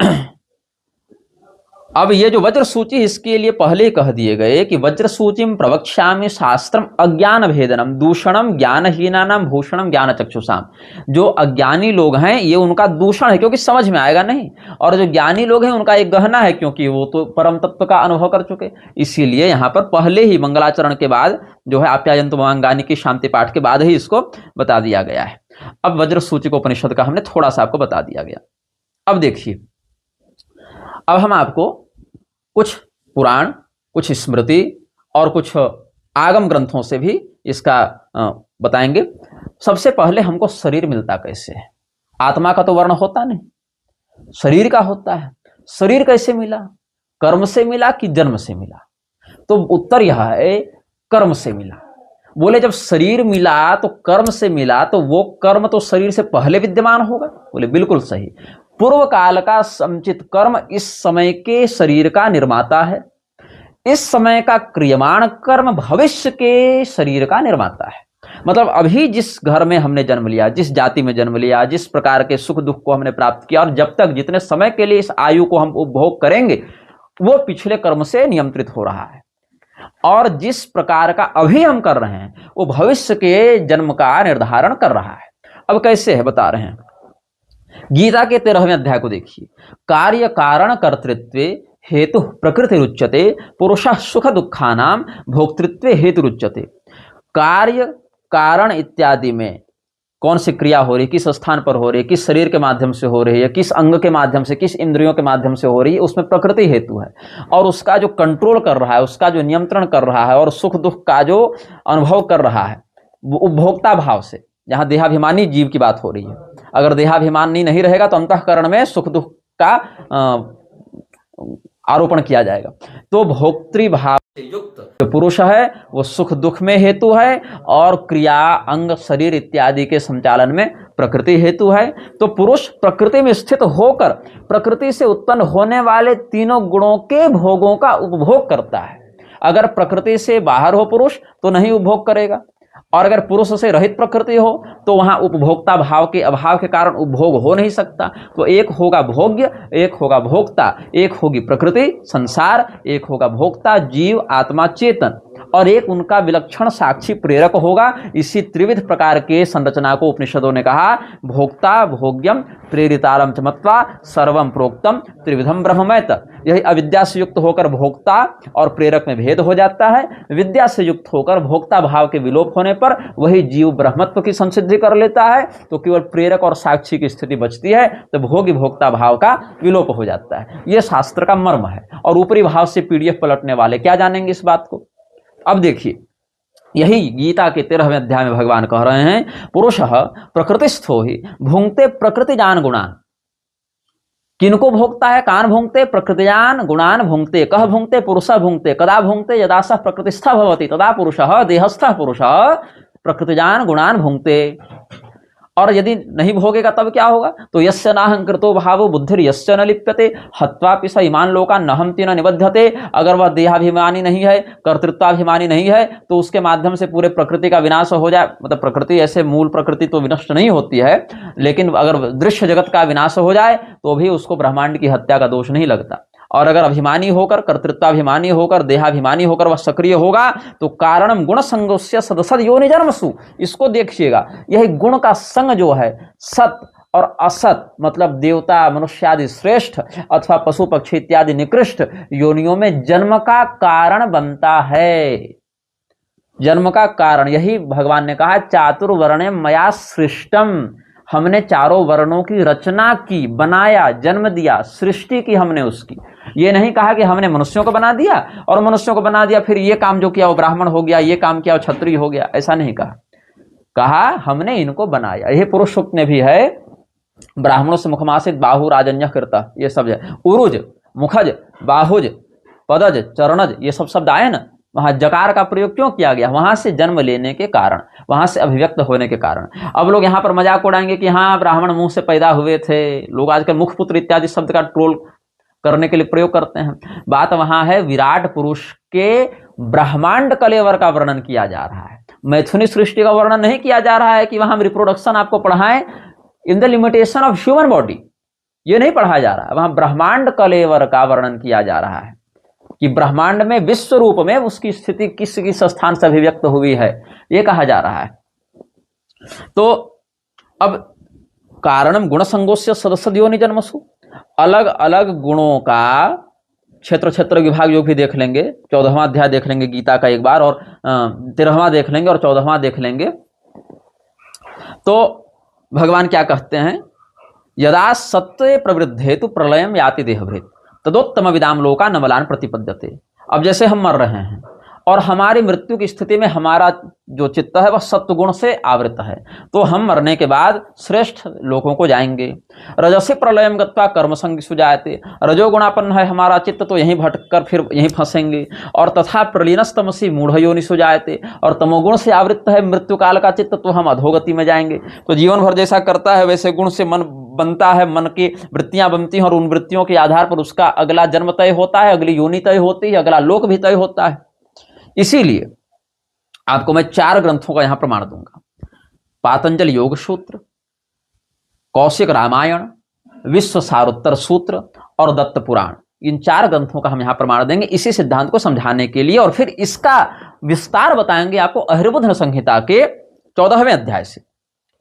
Speaker 1: अब ये जो वज्र सूची, इसके लिए पहले कह दिए गए कि वज्र सूचिम प्रवक्ष्यामि शास्त्रम अज्ञान भेदनम दूषणम ज्ञानहीनानाम भूषणम ज्ञान चक्षुषाम। जो अज्ञानी लोग हैं ये उनका दूषण है क्योंकि समझ में आएगा नहीं, और जो ज्ञानी लोग हैं उनका एक गहना है क्योंकि वो तो परम तत्व का अनुभव कर चुके। इसीलिए यहाँ पर पहले ही मंगलाचरण के बाद जो है आप्यायन्तु ममांगानि की शांति पाठ के बाद ही इसको बता दिया गया है। अब वज्र सूची को उपनिषद का हमने थोड़ा सा आपको बता दिया गया। अब देखिए, अब हम आपको कुछ पुराण, कुछ स्मृति और कुछ आगम ग्रंथों से भी इसका बताएंगे। सबसे पहले हमको शरीर मिलता कैसे है? आत्मा का तो वर्ण होता नहीं, शरीर का होता है। शरीर कैसे मिला? कर्म से मिला कि जन्म से मिला? तो उत्तर यह है कर्म से मिला। बोले जब शरीर मिला तो कर्म से मिला, तो वो कर्म तो शरीर से पहले विद्यमान होगा? बोले बिल्कुल सही। पूर्व काल का संचित कर्म इस समय के शरीर का निर्माता है, इस समय का क्रियमाण कर्म भविष्य के शरीर का निर्माता है। मतलब अभी जिस घर में हमने जन्म लिया, जिस जाति में जन्म लिया, जिस प्रकार के सुख दुख को हमने प्राप्त किया, और जब तक जितने समय के लिए इस आयु को हम उपभोग करेंगे, वो पिछले कर्म से नियंत्रित हो रहा है। और जिस प्रकार का अभी हम कर रहे हैं वो भविष्य के जन्म का निर्धारण कर रहा है। अब कैसे है बता रहे हैं। गीता के 13वें अध्याय को देखिए। कार्य कारण कर्तृत्व हेतु प्रकृति रुच्यते पुरुषः सुख दुखानाम भोक्तृत्व हेतु रुच्यते। कार्य कारण इत्यादि में कौन सी क्रिया हो रही है, किस स्थान पर हो रही है, किस शरीर के माध्यम से हो रही है, किस अंग के माध्यम से, किस इंद्रियों के माध्यम से हो रही है, उसमें प्रकृति हेतु है। और उसका जो कंट्रोल कर रहा है, उसका जो नियंत्रण कर रहा है और सुख दुख का जो अनुभव कर रहा है वो उपभोक्ता भाव से। जहां देहाभिमानी जीव की बात हो रही है, अगर देहाभिमानी नहीं रहेगा तो अंतःकरण में सुख दुख का आरोपण किया जाएगा। तो भोक्तृभाव से युक्त जो पुरुष है वो सुख दुख में हेतु है और क्रिया अंग शरीर इत्यादि के संचालन में प्रकृति हेतु है। तो पुरुष प्रकृति में स्थित होकर प्रकृति से उत्पन्न होने वाले तीनों गुणों के भोगों का उपभोग करता है। अगर प्रकृति से बाहर हो पुरुष तो नहीं उपभोग करेगा, और अगर पुरुष से रहित प्रकृति हो तो वहां उपभोक्ता भाव के अभाव के कारण उपभोग हो नहीं सकता। तो एक होगा भोग्य, एक होगा भोक्ता, एक होगी प्रकृति संसार, एक होगा भोक्ता जीव आत्मा चेतन, और एक उनका विलक्षण साक्षी प्रेरक होगा। इसी त्रिविध प्रकार के संरचना को उपनिषदों ने कहा भोक्ता भोग्यम प्रेरितारम च मत्वा सर्वम प्रोक्तम त्रिविधम ब्रह्ममयत। यही अविद्या से युक्त होकर भोक्ता और प्रेरक में भेद हो जाता है। विद्या से युक्त होकर भोक्ता भाव के विलोप होने पर वही जीव ब्रह्मत्व की संसिद्धि कर लेता है, तो केवल प्रेरक और साक्षी की स्थिति बचती है, तो भोगी भोक्ता भाव का विलोप हो जाता है। यह शास्त्र का मर्म है। और ऊपरी भाव से पीडीएफ पलटने वाले क्या जानेंगे इस बात को। अब देखिए, यही गीता के 13वें अध्याय में भगवान कह रहे हैं, पुरुषः प्रकृतिस्थो ही भुंक्ते प्रकृतिजान गुणान। किनको भोगता है? कान भुंक्ते प्रकृतिजान गुणान भुंक्ते। कह भुंक्ते? पुरुषः भुंक्ते। कदा भुंक्ते? यदा सः प्रकृतिस्थः भवति तदा पुरुषः देहस्थः पुरुषः प्रकृतिजान गुणान भुंक्ते। और यदि नहीं भोगेगा तब क्या होगा? तो यस्य नाहंकृतो भावो बुद्धिर यस्य न लिप्यते हत्वापि स इमान लोकान न हंति न निबध्यते। अगर वह देहाभिमानी नहीं है, कर्तृत्वाभिमानी नहीं है, तो उसके माध्यम से पूरे प्रकृति का विनाश हो जाए। मतलब प्रकृति, ऐसे मूल प्रकृति तो विनष्ट नहीं होती है, लेकिन अगर दृश्य जगत का विनाश हो जाए तो भी उसको ब्रह्मांड की हत्या का दोष नहीं लगता। और अगर अभिमानी होकर, कर्तृत्वाभिमानी होकर, देहाभिमानी होकर वह सक्रिय होगा तो कारणम गुण संगोस्य सदसद योनि जन्मसु। इसको देखिएगा, यही गुण का संग जो है, सत और असत मतलब देवता मनुष्यादि श्रेष्ठ अथवा पशु पक्षी इत्यादि निकृष्ट योनियों में जन्म का कारण बनता है। जन्म का कारण, यही भगवान ने कहा चातुर्वर्ण्य मया सृष्टम। हमने चारों वर्णों की रचना की, बनाया, जन्म दिया, सृष्टि की हमने उसकी। ये नहीं कहा कि हमने मनुष्यों को बना दिया और मनुष्यों को बना दिया फिर ये काम जो किया वो ब्राह्मण हो गया, ये काम किया वो क्षत्रिय हो गया, ऐसा नहीं कहा। कहा हमने इनको बनाया। यही पुरुष सूक्त में भी है, ब्राह्मणों से मुखमासित बाहु राजन्य कृता, ये सब है। उरुज, मुखज, बाहुज, पदज, चरणज, ये सब शब्द आए ना, वहां जकार का प्रयोग क्यों किया गया? वहां से जन्म लेने के कारण, वहां से अभिव्यक्त होने के कारण। अब लोग यहां पर मजाक उड़ाएंगे कि हाँ ब्राह्मण मुंह से पैदा हुए थे। लोग आजकल मुखपुत्र इत्यादि शब्द का ट्रोल करने के लिए प्रयोग करते हैं। बात वहां है विराट पुरुष के ब्रह्मांड कलेवर का वर्णन किया जा रहा है, मैथुनी सृष्टि का वर्णन नहीं किया जा रहा है कि वहां हम रिप्रोडक्शन आपको पढ़ाएं in the limitation of human body, ये नहीं पढ़ाया जा रहा है। वहां ब्रह्मांड कलेवर का वर्णन किया जा रहा है कि ब्रह्मांड में विश्व रूप में उसकी स्थिति किस किस स्थान से अभिव्यक्त हुई है, ये कहा जा रहा है। तो अब कारणम गुण संगोस्य सदस्य योनि जन्मसु, अलग अलग गुणों का क्षेत्र क्षेत्र विभाग जो भी देख लेंगे, 14वां अध्याय देख लेंगे गीता का एक बार, और 13वां देख लेंगे और 14वां देख लेंगे। तो भगवान क्या कहते हैं, यदा सत्य प्रवृद्धे तो प्रलयम याति देहभृत तदोत्तम विदाम लोका नमलान प्रतिपद्यते। अब जैसे हम मर रहे हैं और हमारी मृत्यु की स्थिति में हमारा जो चित्त है वह सत्वगुण से आवृत है, तो हम मरने के बाद श्रेष्ठ लोकों को जाएंगे। रजसी प्रलयम गत्वा कर्म संग सुजायते, रजोगुणापन्न है हमारा चित्त तो यहीं भटकर फिर यहीं फंसेंगे। और तथा प्रलीनस्तमसी मूढ़ योनि सुजायते, और तमोगुण से आवृत है मृत्यु काल का चित्त तो हम अधोगति में जाएंगे। तो जीवन भर जैसा करता है वैसे गुण से मन बनता है, मन की वृत्तियां बनती हैं और उन वृत्तियों के आधार पर उसका अगला जन्म तय होता है, अगली योनि तय होती है, अगला लोक भी तय होता है। इसीलिए आपको मैं 4 ग्रंथों का यहां प्रमाण दूंगा, पातंजल योग सूत्र, कौशिक रामायण, विश्व सारोत्तर सूत्र और दत्त पुराण। इन 4 ग्रंथों का हम यहां प्रमाण देंगे इसी सिद्धांत को समझाने के लिए, और फिर इसका विस्तार बताएंगे आपको अहिर्बुध संहिता के 14वें अध्याय से।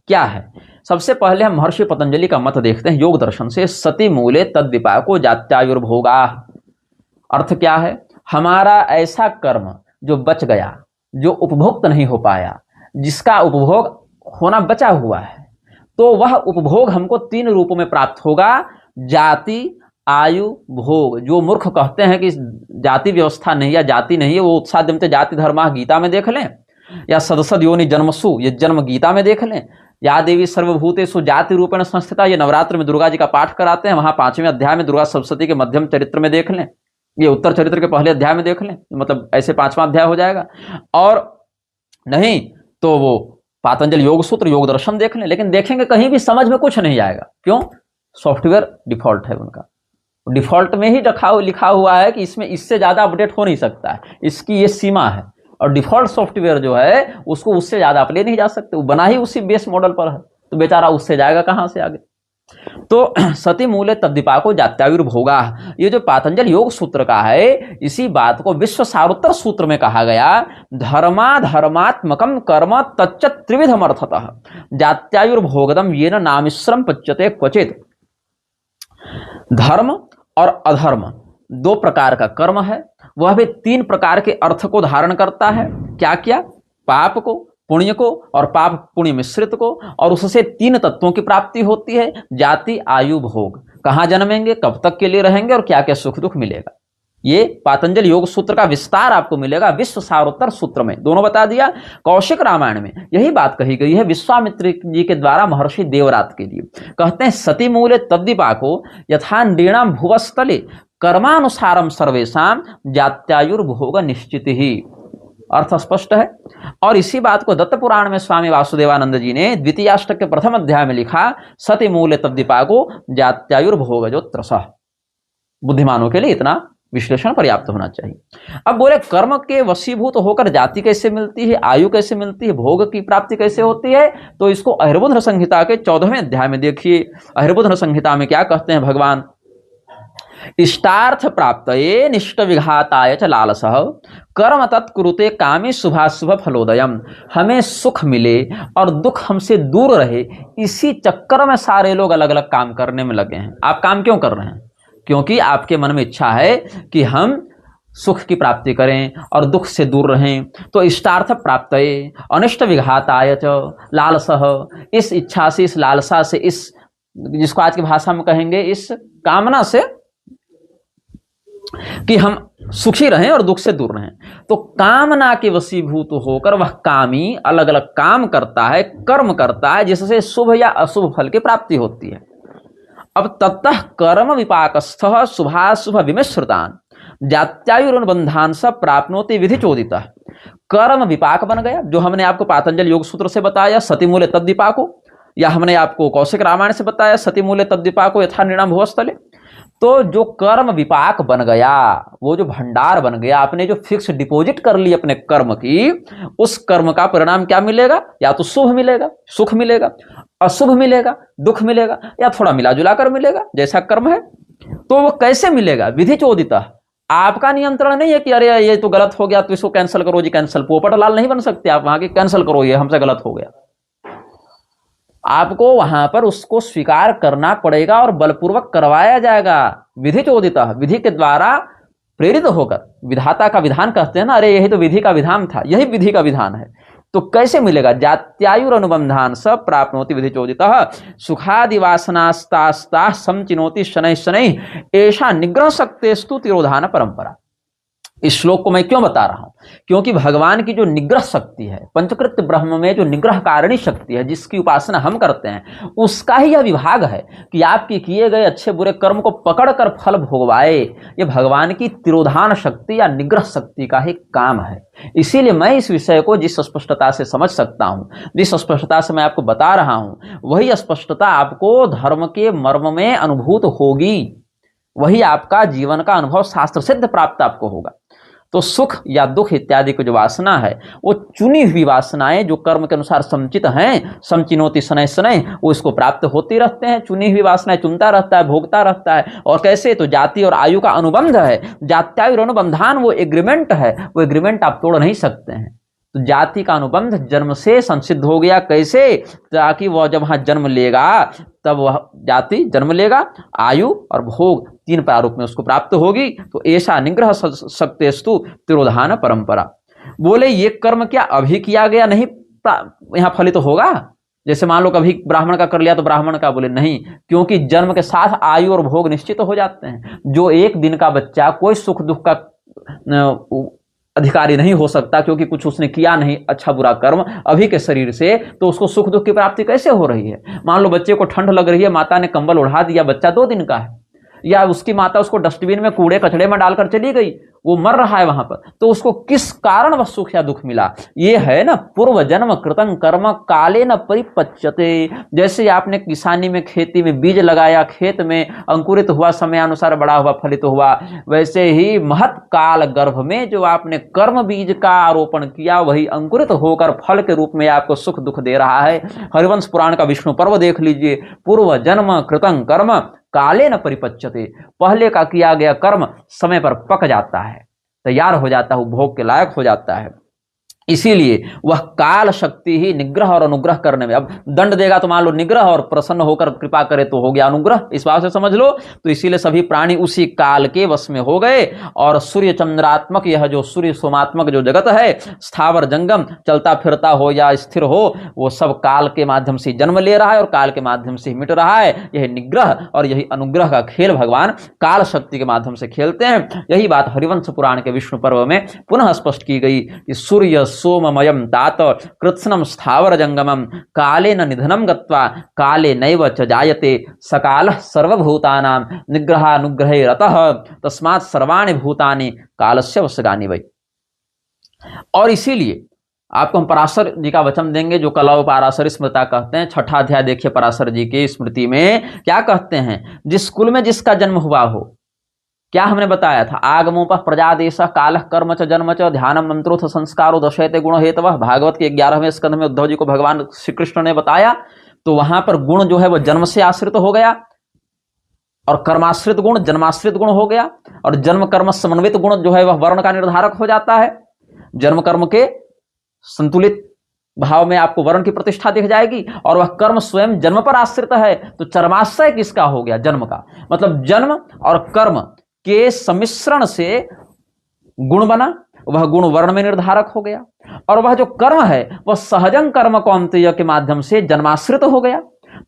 Speaker 1: क्या है, सबसे पहले हम महर्षि पतंजलि का मत देखते हैं योग दर्शन से। सति मूले तद विपाको जात्यायुर्भोगा। अर्थ क्या है, हमारा ऐसा कर्म जो बच गया, जो उपभोक्त नहीं हो पाया, जिसका उपभोग होना बचा हुआ है, तो वह उपभोग हमको 3 रूपों में प्राप्त होगा, जाति, आयु, भोग। जो मूर्ख कहते हैं कि जाति व्यवस्था नहीं या जाति नहीं है, वो उत्साद्यमते जाति धर्मा गीता में देख लें, या सदसद योनि जन्मसु ये जन्म गीता में देख लें, या देवी सर्वभूतेषु जाति रूपेण संस्थिता ये नवरात्र में दुर्गा जी का पाठ कराते हैं, वहां 5वें अध्याय में दुर्गा सप्तशती के मध्यम चरित्र में देख लें, ये उत्तर चरित्र के पहले अध्याय में देख लें, मतलब ऐसे 5वां अध्याय हो जाएगा। और नहीं तो वो पातंजल योग सूत्र योग दर्शन देख लें। लेकिन देखेंगे कहीं भी समझ में कुछ नहीं आएगा। क्यों? सॉफ्टवेयर डिफॉल्ट है उनका, डिफॉल्ट में ही लिखा हुआ है कि इसमें इससे ज्यादा अपडेट हो नहीं सकता है, इसकी ये सीमा है। और डिफॉल्ट सॉफ्टवेयर जो है उसको उससे ज्यादा आप ले नहीं जा सकते, वो बना ही उसी बेस मॉडल पर है, तो बेचारा उससे जाएगा कहां से आगे। तो सती मूले तद्दीपाको जात्यायुर्भोगा, ये जो पातंजल योग सूत्र का है, इसी बात को विश्व सारोत्तर सूत्र में कहा गया, धर्मा धर्मात्मकम कर्म तच्च त्रिविधम अर्थतः जात्यायुर्भोगदम येन नामिश्रम पच्यते क्वचित। धर्म और अधर्म 2 प्रकार का कर्म है, वह भी 3 प्रकार के अर्थ को धारण करता है। क्या क्या? पाप को, पुण्य को और पाप पुण्य मिश्रित को, और उससे 3 तत्वों की प्राप्ति होती है, जाति, आयु, भोग। कहां जन्मेंगे, कब तक के लिए रहेंगे और क्या क्या सुख दुख मिलेगा। ये पातंजल योग सूत्र का विस्तार आपको मिलेगा विश्व सारोत्तर सूत्र में, दोनों बता दिया। कौशिक रामायण में यही बात कही गई है विश्वामित्र जी के द्वारा महर्षि देवरात के लिए। कहते हैं सती मूले तद्दीपाको यथा नृणाम भुवस्तले कर्मानुसारम सर्वेशम जात्यायुर्भोग निश्चित ही। अर्थ स्पष्ट है। और इसी बात को दत्त पुराण में स्वामी वासुदेवानंद जी ने द्वितीयाष्टक के प्रथम अध्याय में लिखा, सती मूले तद्दीपाको जात्यायुर्भोग जो त्रसः। बुद्धिमानों के लिए इतना विश्लेषण पर्याप्त होना चाहिए। अब बोले कर्म के वशीभूत होकर जाति कैसे मिलती है, आयु कैसे मिलती है, भोग की प्राप्ति कैसे होती है, तो इसको अहिर्बुध संहिता के 14वें अध्याय में देखिए। अहिर्बुध संहिता में क्या कहते हैं भगवान, इष्टार्थ प्राप्तये निष्ट विघाताय च लालसः कर्म तत्कुरुते कामे शुभाशुभ फलोदयम। हमें सुख मिले और दुख हमसे दूर रहे, इसी चक्कर में सारे लोग अलग अलग काम करने में लगे हैं। आप काम क्यों कर रहे हैं? क्योंकि आपके मन में इच्छा है कि हम सुख की प्राप्ति करें और दुख से दूर रहें। तो इष्टार्थ प्राप्तये अनिष्ट विघाताय च लालसः, इस इच्छा से, इस लालसा से, इस जिसको आज की भाषा में कहेंगे इस कामना से कि हम सुखी रहें और दुख से दूर रहें। तो कामना के वशीभूत होकर वह कामी अलग अलग काम करता है, कर्म करता है, जिससे शुभ या अशुभ फल की प्राप्ति होती है। अब ततः कर्म विपाकस्थ शुभाशुभ विमिश्रितान जात्यायुर्बंधान स प्राप्नोति विधि चोदितः। कर्म विपाक बन गया, जो हमने आपको पातंजल योग सूत्र से बताया सती मूले तद्दीपाको, या हमने आपको कौशिक रामायण से बताया सती मूले तद्दीपाको यथा नृणाम भुवस्तले। तो जो कर्म विपाक बन गया, वो जो भंडार बन गया, आपने जो फिक्स डिपॉजिट कर ली अपने कर्म की, उस कर्म का परिणाम क्या मिलेगा? या तो शुभ मिलेगा, सुख मिलेगा, अशुभ मिलेगा, दुख मिलेगा, या थोड़ा मिला जुला कर मिलेगा, जैसा कर्म है। तो वो कैसे मिलेगा? विधि चोदितः। आपका नियंत्रण नहीं है कि अरे ये तो गलत हो गया तो इसको कैंसिल करो जी, कैंसिल। पोपटलाल नहीं बन सकते आप वहां के कैंसिल करो, ये हमसे गलत हो गया। आपको वहां पर उसको स्वीकार करना पड़ेगा और बलपूर्वक करवाया जाएगा। विधि चोदितः, विधि के द्वारा प्रेरित होकर। विधाता का विधान कहते हैं ना, अरे यही तो विधि का विधान था, यही विधि का विधान है। तो कैसे मिलेगा? जात्यायुर अनुबंधान स प्राप्नोति विधि चोदितः सुखादि वासनास्तास्ता समचिनोति शनैः शनैः ऐसा निग्रह शक्तेस्तु तिरोधान परंपरा। इस श्लोक को मैं क्यों बता रहा हूं? क्योंकि भगवान की जो निग्रह शक्ति है, पंचकृत्य ब्रह्म में जो निग्रह कारिणी शक्ति है, जिसकी उपासना हम करते हैं, उसका ही यह विभाग है कि आपके किए गए अच्छे बुरे कर्म को पकड़कर फल भोगवाए। ये भगवान की तिरोधान शक्ति या निग्रह शक्ति का ही काम है। इसीलिए मैं इस विषय को जिस स्पष्टता से समझ सकता हूं, जिस स्पष्टता से मैं आपको बता रहा हूं, वही स्पष्टता आपको धर्म के मर्म में अनुभूत होगी, वही आपका जीवन का अनुभव शास्त्र सिद्ध प्राप्त आपको होगा। तो सुख या दुख इत्यादि की जो वासना है, वो चुनी हुई वासनाएं जो कर्म के अनुसार संचित हैं, समचिनोति शनैः शनैः, वो इसको प्राप्त होती रहते हैं। चुनी हुई वासनाएं चुनता रहता है, भोगता रहता है। और कैसे? तो जाति और आयु का अनुबंध है, जात्यायुर अनुबंधान, वो एग्रीमेंट है, वो एग्रीमेंट आप तोड़ नहीं सकते हैं। तो जाति का अनुबंध जन्म से संसिद्ध हो गया। कैसे? ताकि वह जब वहां जन्म लेगा तब वह जाति जन्म लेगा, आयु और भोग तीन प्रारूप में उसको प्राप्त होगी। तो ऐसा निग्रह शक्तेस्तु तिरोधान परंपरा। बोले ये कर्म क्या अभी किया गया नहीं यहाँ फलित तो होगा? जैसे मान लो कभी ब्राह्मण का कर लिया तो ब्राह्मण का, बोले नहीं, क्योंकि जन्म के साथ आयु और भोग निश्चित हो जाते हैं। जो एक दिन का बच्चा कोई सुख दुख का अधिकारी नहीं हो सकता, क्योंकि कुछ उसने किया नहीं अच्छा बुरा कर्म अभी के शरीर से, तो उसको सुख दुख की प्राप्ति कैसे हो रही है? मान लो बच्चे को ठंड लग रही है, माता ने कंबल उड़ा दिया, बच्चा 2 दिन का है, या उसकी माता उसको डस्टबिन में कूड़े कचड़े में डालकर चली गई, वो मर रहा है वहां पर, तो उसको किस कारण वह सुख या दुख मिला? ये है ना पूर्व जन्म कृतं कर्म काले न परिपच्यते। जैसे आपने किसानी में, खेती में बीज लगाया, खेत में अंकुरित हुआ, समयानुसार बड़ा हुआ, फलित हुआ, वैसे ही महत काल गर्भ में जो आपने कर्म बीज का आरोपण किया, वही अंकुरित होकर फल के रूप में आपको सुख दुख दे रहा है। हरिवंश पुराण का विष्णु पर्व देख लीजिए, पूर्व जन्म कृतं कर्म काले न परिपच्यते। पहले का किया गया कर्म समय पर पक जाता है, तैयार हो जाता है, भोग के लायक हो जाता है। इसीलिए वह काल शक्ति ही निग्रह और अनुग्रह करने में, अब दंड देगा तो मान लो निग्रह, और प्रसन्न होकर कृपा करे तो हो गया अनुग्रह, इस बात से समझ लो। तो इसीलिए सभी प्राणी उसी काल के वश में हो गए, और सूर्य चंद्रात्मक, यह जो सूर्य सोमात्मक जो जगत है, स्थावर जंगम, चलता फिरता हो या स्थिर हो, वो सब काल के माध्यम से जन्म ले रहा है और काल के माध्यम से मिट रहा है। यह निग्रह और यही अनुग्रह का खेल भगवान काल शक्ति के माध्यम से खेलते हैं। यही बात हरिवंश पुराण के विष्णु पर्व में पुनः स्पष्ट की गई कि सूर्य सोममयम तात कृत्स्नम स्थावर जंगमम कालेन निधनम गत्वा काले नैव च जायते सकालः सर्वभूतानां निग्रहानुग्रहे रतः तस्मात् सर्वाणि भूतानि कालस्य वशगानि वै। और इसीलिए आपको हम पराशर जी का वचन देंगे, जो कलौ पराशर स्मृता कहते हैं। 6ठा अध्याय देखिए पराशर जी की स्मृति में क्या कहते हैं। जिस कुल में जिसका जन्म हुआ हो, क्या हमने बताया था, आगमोप प्रजादेश काल कर्म च जन्म च ध्यानम मंत्रोथ संस्कारो दशयते गुण हेतव। भागवत के 11वें स्कंध में उद्धव जी को भगवान श्री कृष्ण ने बताया, तो वहां पर गुण जो है वह जन्म से आश्रित हो गया, और कर्माश्रित गुण जन्माश्रित गुण हो गया, और जन्म कर्म समन्वित गुण जो है वह वर्ण का निर्धारक हो जाता है। जन्म कर्म के संतुलित भाव में आपको वर्ण की प्रतिष्ठा दिख जाएगी, और वह कर्म स्वयं जन्म पर आश्रित है, तो चरमाश्रय किसका हो गया, जन्म का। मतलब जन्म और कर्म के सम्मिश्रण से गुण बना, वह गुण वर्ण में निर्धारक हो गया, और वह जो कर्म है वह सहजं कर्म कौन्तेय के माध्यम से जन्माश्रित हो गया।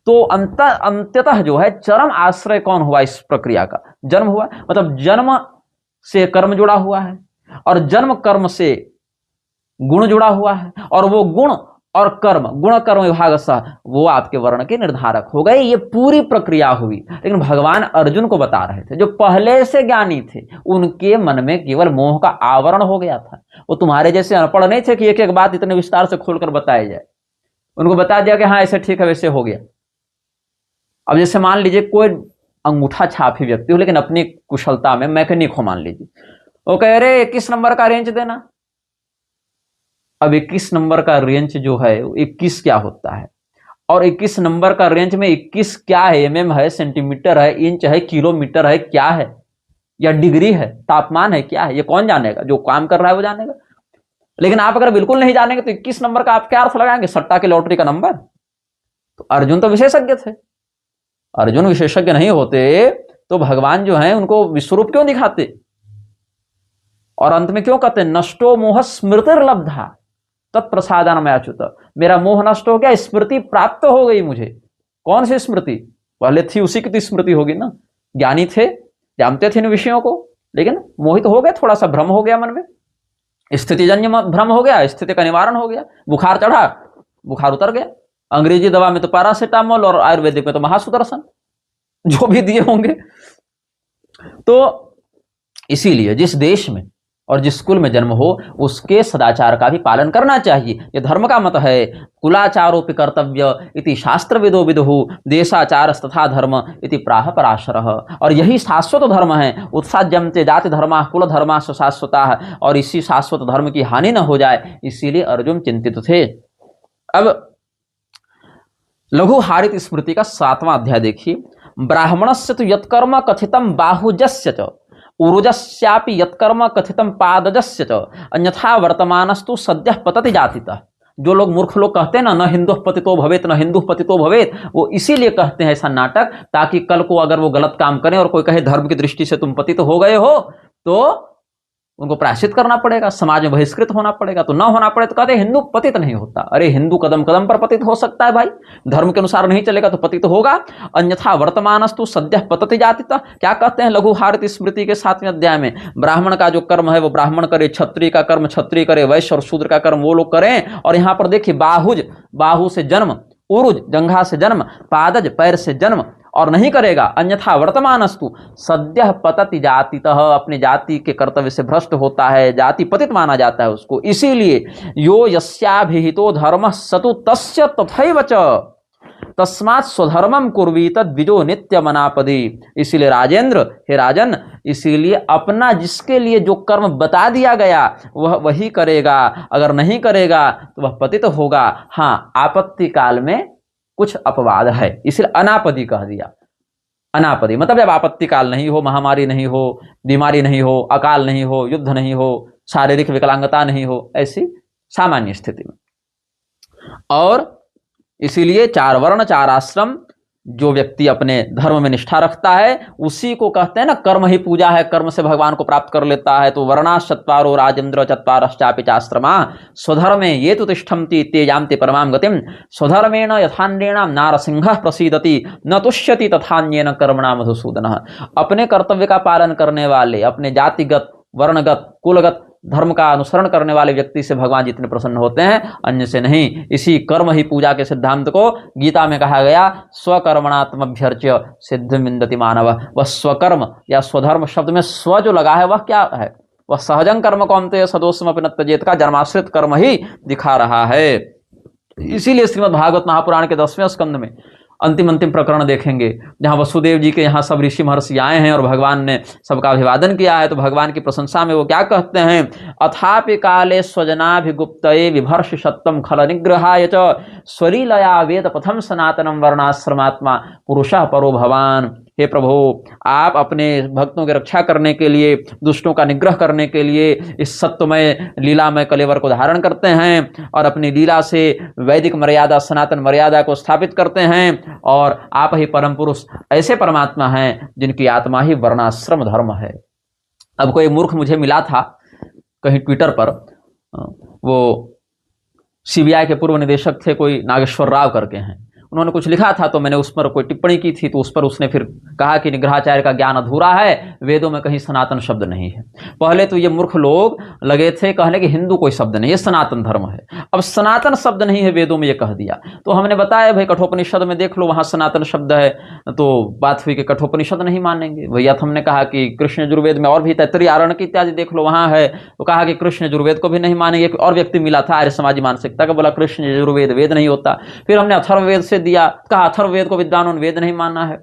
Speaker 1: तो अंततः जो है चरम आश्रय कौन हुआ इस प्रक्रिया का, जन्म हुआ। मतलब जन्म से कर्म जुड़ा हुआ है, और जन्म कर्म से गुण जुड़ा हुआ है, और वो गुण और कर्म, गुण कर्म विभाग सह, वो आपके वर्ण के निर्धारक हो गए। ये पूरी प्रक्रिया हुई। लेकिन भगवान अर्जुन को बता रहे थे, जो पहले से ज्ञानी थे उनके मन में केवल मोह का आवरण हो गया था। वो तुम्हारे जैसे अनपढ़ नहीं थे कि एक एक बात इतने विस्तार से खोलकर बताया जाए। उनको बता दिया कि हाँ ऐसे ठीक है, वैसे हो गया। अब जैसे मान लीजिए कोई अंगूठा छापी व्यक्ति हो, लेकिन अपनी कुशलता में मैकेनिक हो, मान लीजिए, वो कह रहे 21 नंबर का रेंज देना। अब 21 नंबर का रेंज जो है 21 क्या होता है, और 21 नंबर का रेंज में 21 क्या है, एमएम है, सेंटीमीटर है, इंच है, किलोमीटर है, क्या है, या डिग्री है, तापमान है, क्या है, ये कौन जानेगा। जो काम कर रहा है वो जानेगा। लेकिन आप अगर बिल्कुल नहीं जानेंगे तो 21 नंबर का आप क्या अर्थ लगाएंगे, सट्टा की लॉटरी का नंबर। तो अर्जुन तो विशेषज्ञ थे। अर्जुन विशेषज्ञ नहीं होते तो भगवान जो है उनको विश्वरूप क्यों दिखाते। और अंत में क्यों कहते, नष्टो मोह स्मृतिर्लब्धा तत्प्रसादान में अच्युत। मेरा मोह नष्ट हो गया, स्मृति प्राप्त हो गई मुझे। कौन सी स्मृति, पहले थी उसी की तो स्मृति होगी ना। ज्ञानी थे, जानते थे इन विषयों को, लेकिन मोहित हो गए, थोड़ा सा भ्रम हो गया मन में, स्थितिजन्य भ्रम हो गया, स्थिति का निवारण हो गया। बुखार चढ़ा, बुखार उतर गया। अंग्रेजी दवा में तो पैरासिटामोल, और आयुर्वेदिक में तो महासुदर्शन, जो भी दिए होंगे। तो इसीलिए जिस देश में और जिस कुल में जन्म हो उसके सदाचार का भी पालन करना चाहिए। यह धर्म का मत है। कुलाचारोपि कर्तव्य इति शास्त्रविदो विदुः देशाचारस्तथा धर्म इति प्राह पराशरः। और यही शाश्वत धर्म है। उत्साज्यन्ते जाति धर्माः कुल धर्माः शाश्वताः। और इसी शाश्वत धर्म की हानि न हो जाए, इसीलिए अर्जुन चिंतित थे। अब लघु हारित स्मृति का 7वां अध्याय देखिए। ब्राह्मणस्य तु यत्कर्म कथितं बाहुजस्य च उरुजस्यापि यत्कर्म कथितं पादजस्य च अन्यथा वर्तमानस्तु सद्यः पतति जातितः। जो लोग मूर्ख लोग कहते हैं ना, न हिंदुः पतितो भवेत न हिंदुः पतितो भवेत, वो इसीलिए कहते हैं ऐसा नाटक, ताकि कल को अगर वो गलत काम करें और कोई कहे धर्म की दृष्टि से तुम पतित हो गए हो, तो उनको प्रायश्चित करना पड़ेगा, समाज में बहिष्कृत होना पड़ेगा। तो ना होना पड़े तो कहते हिंदू पतित नहीं होता। अरे हिंदू कदम कदम पर पतित हो सकता है भाई, धर्म के अनुसार नहीं चलेगा तो पतित होगा। अन्यथा वर्तमानस्तु सद्यः पतति जातितः। क्या कहते हैं लघु हारित स्मृति के 7वें अध्याय में, ब्राह्मण का जो कर्म है वो ब्राह्मण करे, क्षत्रिय का कर्म क्षत्रिय करे, वैश्य और शूद्र का कर्म वो लोग करें। और यहाँ पर देखिए बाहुज, बाहु से जन्म, उरुज जंघा से जन्म, पादज पैर से जन्म, और नहीं करेगा। अन्यथा वर्तमानस्तु सद्यः पतति जातितः, अपनी जाति के कर्तव्य से भ्रष्ट होता है, जाति पतित माना जाता है उसको। इसीलिए यो यस्याभिहितो धर्मः सतु तस्य तथैव च तस्मात् स्वधर्मं कुर्वीत द्विजो नित्यमनापदि। इसीलिए राजेंद्र, हे राजन, इसीलिए अपना जिसके लिए जो कर्म बता दिया गया वह वही करेगा। अगर नहीं करेगा तो वह पतित होगा। हाँ, आपत्ति काल में कुछ अपवाद है, इसलिए अनापदी कह दिया। अनापदी मतलब जब आपत्ति काल नहीं हो, महामारी नहीं हो, बीमारी नहीं हो, अकाल नहीं हो, युद्ध नहीं हो, शारीरिक विकलांगता नहीं हो, ऐसी सामान्य स्थिति में। और इसीलिए 4 वर्ण 4 आश्रम, जो व्यक्ति अपने धर्म में निष्ठा रखता है उसी को कहते हैं ना कर्म ही पूजा है, कर्म से भगवान को प्राप्त कर लेता है। तो वर्णाश्चत्वारो राजेंद्र चत्वारश्चापि चाश्रमा स्वधर्मे ये तु तिष्ठन्ति ते यान्ति परमां गतिं स्वधर्मेण यथान्येन नारसिंहः प्रसीदति न तुष्यति तथान्येन कर्मणा मधुसूदनः। अपने कर्तव्य का पालन करने वाले, अपने जातिगत, वर्णगत, कुलगत धर्म का अनुसरण करने वाले व्यक्ति से भगवान जितने प्रसन्न होते हैं, अन्य से नहीं। इसी कर्म ही पूजा के सिद्धांत को गीता में कहा गया, स्वकर्मणात्मभ्यर्च्य सिद्धिमिन्दति मानव। वह स्वकर्म या स्वधर्म शब्द में स्व जो लगा है वह क्या है? वह सहजं कर्म कौन्तेय सदोषमपि न त्यजेत का जन्माश्रित कर्म ही दिखा रहा है। इसीलिए श्रीमद् भागवत महापुराण के 10वें स्कंद में अंतिम प्रकरण देखेंगे, जहां वसुदेव जी के यहाँ सब ऋषि महर्षि आए हैं और भगवान ने सबका अभिवादन किया है। तो भगवान की प्रशंसा में वो क्या कहते हैं, अथापि काले स्वजनाभिगुप्तये विभर्ष सत्तम खल निग्रहाय च स्वरीलया वेद पथम सनातनम वर्णाश्रमात्मा पुरुषः परो भवान। हे प्रभु, आप अपने भक्तों की रक्षा करने के लिए, दुष्टों का निग्रह करने के लिए इस सत्यमय लीलामय कलेवर को धारण करते हैं और अपनी लीला से वैदिक मर्यादा, सनातन मर्यादा को स्थापित करते हैं। और आप ही परम पुरुष ऐसे परमात्मा हैं जिनकी आत्मा ही वर्णाश्रम धर्म है। अब कोई मूर्ख मुझे मिला था कहीं ट्विटर पर, वो सीबीआई के पूर्व निदेशक थे, कोई नागेश्वर राव करके हैं। उन्होंने कुछ लिखा था तो मैंने उस पर कोई टिप्पणी की थी, तो उस पर उसने फिर कहा कि निग्रहाचार्य का ज्ञान अधूरा है, वेदों में कहीं सनातन शब्द नहीं है। पहले तो ये मूर्ख लोग लगे थे कहने कि हिंदू कोई शब्द नहीं, ये सनातन धर्म है। अब सनातन शब्द नहीं है वेदों में, ये कह दिया। तो हमने बताया भाई कठोपनिषद में देख लो, वहाँ सनातन शब्द है। तो बात हुई कि कठोपनिषद नहीं मानेंगे भैया। तो हमने कहा कि कृष्ण यजुर्वेद में और भी तैत्तरीय आरण्यक इत्यादि देख लो, वहाँ है। तो कहा कि कृष्ण यजुर्वेद को भी नहीं मानेंगे। और व्यक्ति मिला था आर्य समाजी मानसिकता का, बोला कृष्ण यजुर्वेद वेद नहीं होता। फिर हमने अथर्ववेद से दिया, कहा अथर्ववेद को विद्वान वेद नहीं मानना है।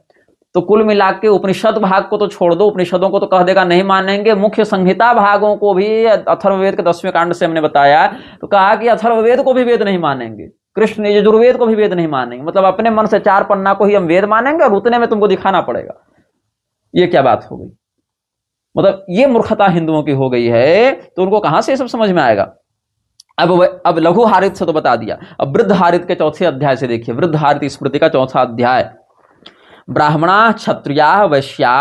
Speaker 1: तो कुल मिला के उपनिषद भाग को तो छोड़ दो, उपनिषदों को तो कह देगा नहीं मानेंगे, मुख्य संहिता भागों को भी अथर्ववेद के 10वें कांड से हमने बताया। तो कहा कि अथर्ववेद को भी वेद नहीं मानेंगे, कृष्ण यजुर्वेद को भी वेद नहीं मानेंगे। मतलब अपने मन से 4 पन्ना को ही हम वेद मानेंगे और उतने में तुमको दिखाना पड़ेगा। ये क्या बात हो गई? मतलब ये मूर्खता हिंदुओं की हो गई है, तो उनको कहां से सब समझ में आएगा। अब लघु हारित से तो बता दिया, अब वृद्ध हारित के 4थे अध्याय से देखिए। वृद्ध हारित स्मृति का 4था अध्याय। ब्राह्मणा क्षत्रिया वैश्या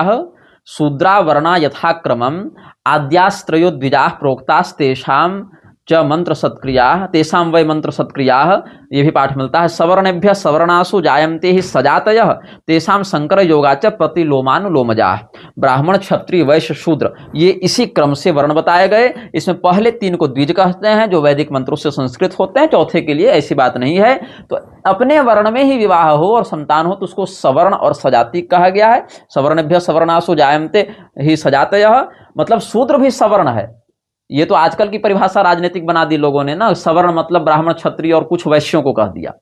Speaker 1: शूद्रा वर्णा यथाक्रमम आद्यास्त्रयो द्विजा प्रोक्तास्तेषां च मंत्र सत्क्रिया तेषां वै मंत्र सत्क्रिया। ये भी पाठ मिलता है। सवर्णेभ्य सवर्णासु जायन्ते ही सजातयः तेषां संकर योगाच प्रतिलोमानुलोमजा। ब्राह्मण, क्षत्रिय, वैश्य, शूद्र, ये इसी क्रम से वर्ण बताए गए। इसमें पहले 3 को द्विज कहते हैं, जो वैदिक मंत्रों से संस्कृत होते हैं। चौथे के लिए ऐसी बात नहीं है। तो अपने वर्ण में ही विवाह हो और संतान हो तो उसको सवर्ण और सजाति कहा गया है। सवर्णेभ्य सवर्णासु जायन्ते ही सजातयः, मतलब शूद्र भी सवर्ण है। ये तो आजकल की परिभाषा राजनीतिक बना दी लोगों ने ना। सवर्ण मतलब ब्राह्मण, क्षत्रिय और कुछ वैश्यों को कह दिया।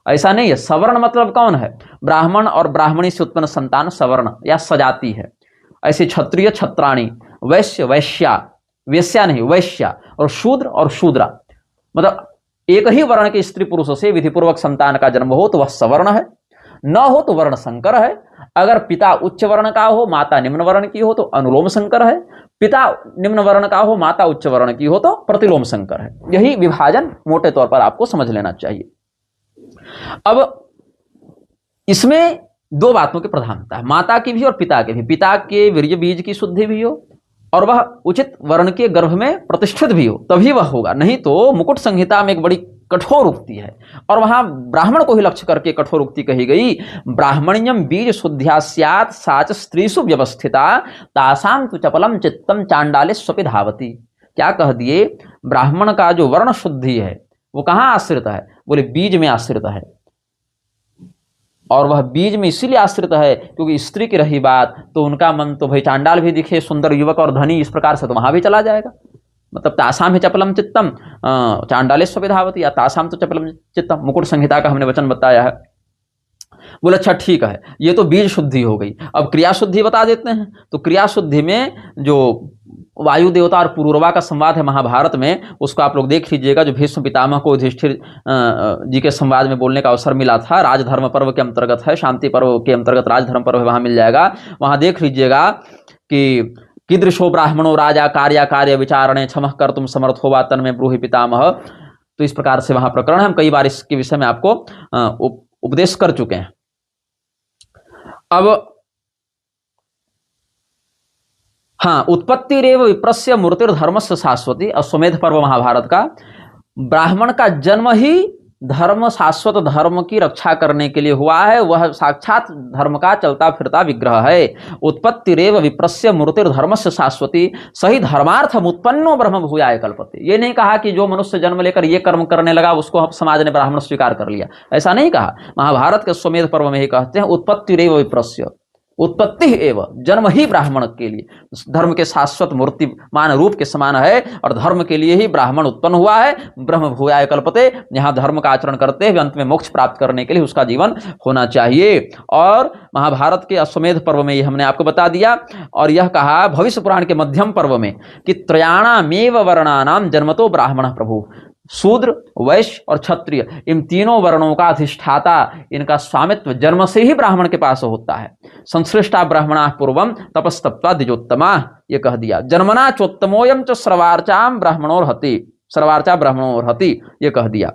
Speaker 1: ऐसा नहीं है। सवर्ण मतलब कौन है? ब्राह्मण और ब्राह्मणी से उत्पन्न संतान सवर्ण या सजाति है। ऐसे क्षत्रिय क्षत्राणी, वैश्य वैश्या, वेश्या नहीं वैश्या, और शूद्र और शूद्रा, मतलब एक ही वर्ण के स्त्री पुरुषों से विधिपूर्वक संतान का जन्म हो तो वह सवर्ण है, न हो तो वर्ण संकर है। अगर पिता उच्च वर्ण का हो, माता निम्न वर्ण की हो तो अनुलोम संकर है। पिता निम्न वर्ण का हो, माता उच्च वर्ण की हो तो प्रतिलोम संकर है। यही विभाजन मोटे तौर पर आपको समझ लेना चाहिए। अब इसमें 2 बातों की प्रधानता है, माता की भी और पिता की भी। पिता के वीर्य बीज की शुद्धि भी हो और वह उचित वर्ण के गर्भ में प्रतिष्ठित भी हो, तभी वह होगा। नहीं तो मुकुट संहिता में एक बड़ी कठोर उक्ति है और वहां ब्राह्मण को ही लक्ष्य करके कठोर उक्ति कही गई। ब्राह्मण्यम बीज शुद्ध्या स्यात् साच स्त्रीषु व्यवस्थिता तासां तु चपलम चित्तम चांडाले स्वपि धावती। क्या कह दिए? ब्राह्मण का जो वर्ण शुद्धि है वो कहां आश्रित है? बोले बीज में आश्रित है। और वह बीज में इसीलिए आश्रित है क्योंकि स्त्री की रही बात तो उनका मन तो भाई चांडाल भी दिखे, सुंदर युवक और धनी, इस प्रकार से तो वहां भी चला जाएगा। मतलब तासाम है चपलम चित्तम चांडाले स्वविधावती, या तासाम तो चपलम चित्तम, मुकुट संहिता का हमने वचन बताया है। बोले अच्छा ठीक है, ये तो बीज शुद्धि हो गई। अब क्रिया शुद्धि बता देते हैं। तो क्रिया शुद्धि में जो वायु देवता और पुरूरवा का संवाद है महाभारत में, उसको आप लोग देख लीजिएगा। जो भीष्म पितामह को युधिष्ठिर जी के संवाद में बोलने का अवसर मिला था, राजधर्म पर्व के अंतर्गत है, शांति पर्व के अंतर्गत राजधर्म पर्व है, वहां मिल जाएगा। वहां देख लीजिएगा कि कीदृशो ब्राह्मणो राजा कार्य कार्य विचारणे क्षमः कर्तुम समर्थो वा तन्मे ब्रूहि पितामह। तो इस प्रकार से वहां प्रकरण है, हम कई बार इसके विषय में आपको उपदेश कर चुके हैं। अब हाँ, उत्पत्ति रेव विप्रस्य मूर्तिर्धर्मस्य शाश्वती। अश्वमेध पर्व महाभारत का, ब्राह्मण का जन्म ही धर्म, शाश्वत धर्म की रक्षा करने के लिए हुआ है। वह साक्षात धर्म का चलता फिरता विग्रह है। उत्पत्ति रेव विप्रस्य मूर्तिर्धर्मस्य शाश्वती, सही धर्मार्थम उत्पन्नो ब्रह्म भूयाय कल्पते। ये नहीं कहा कि जो मनुष्य जन्म लेकर ये कर्म करने लगा उसको समाज ने ब्राह्मण स्वीकार कर लिया, ऐसा नहीं कहा। महाभारत के अश्वमेध पर्व में ही कहते हैं उत्पत्ति रेव विप्रस्य, उत्पत्ति एवं जन्म ही ब्राह्मण के लिए धर्म के शाश्वत मूर्तिमान रूप के समान है, और धर्म के लिए ही ब्राह्मण उत्पन्न हुआ है। ब्रह्म भूयाय कल्पते, यहाँ धर्म का आचरण करते हुए अंत में मोक्ष प्राप्त करने के लिए उसका जीवन होना चाहिए। और महाभारत के अश्वमेध पर्व में ये हमने आपको बता दिया। और यह कहा भविष्य पुराण के मध्यम पर्व में कि त्रयाणामेव वर्णानाम जन्मतो ब्राह्मण प्रभु। शूद्र, वैश्य और क्षत्रिय, इन तीनों वर्णों का अधिष्ठाता, इनका स्वामित्व जन्म से ही ब्राह्मण के पास होता है। संश्लिष्टा ब्राह्मणा पूर्वम तपस्तप्त्वा द्विजोत्तमा, ये कह दिया। जन्मना चोत्तमोयम च सर्वार्चाम ब्राह्मणोर्हति, सर्वार्चा ब्राह्मणोर्हति, ये कह दिया।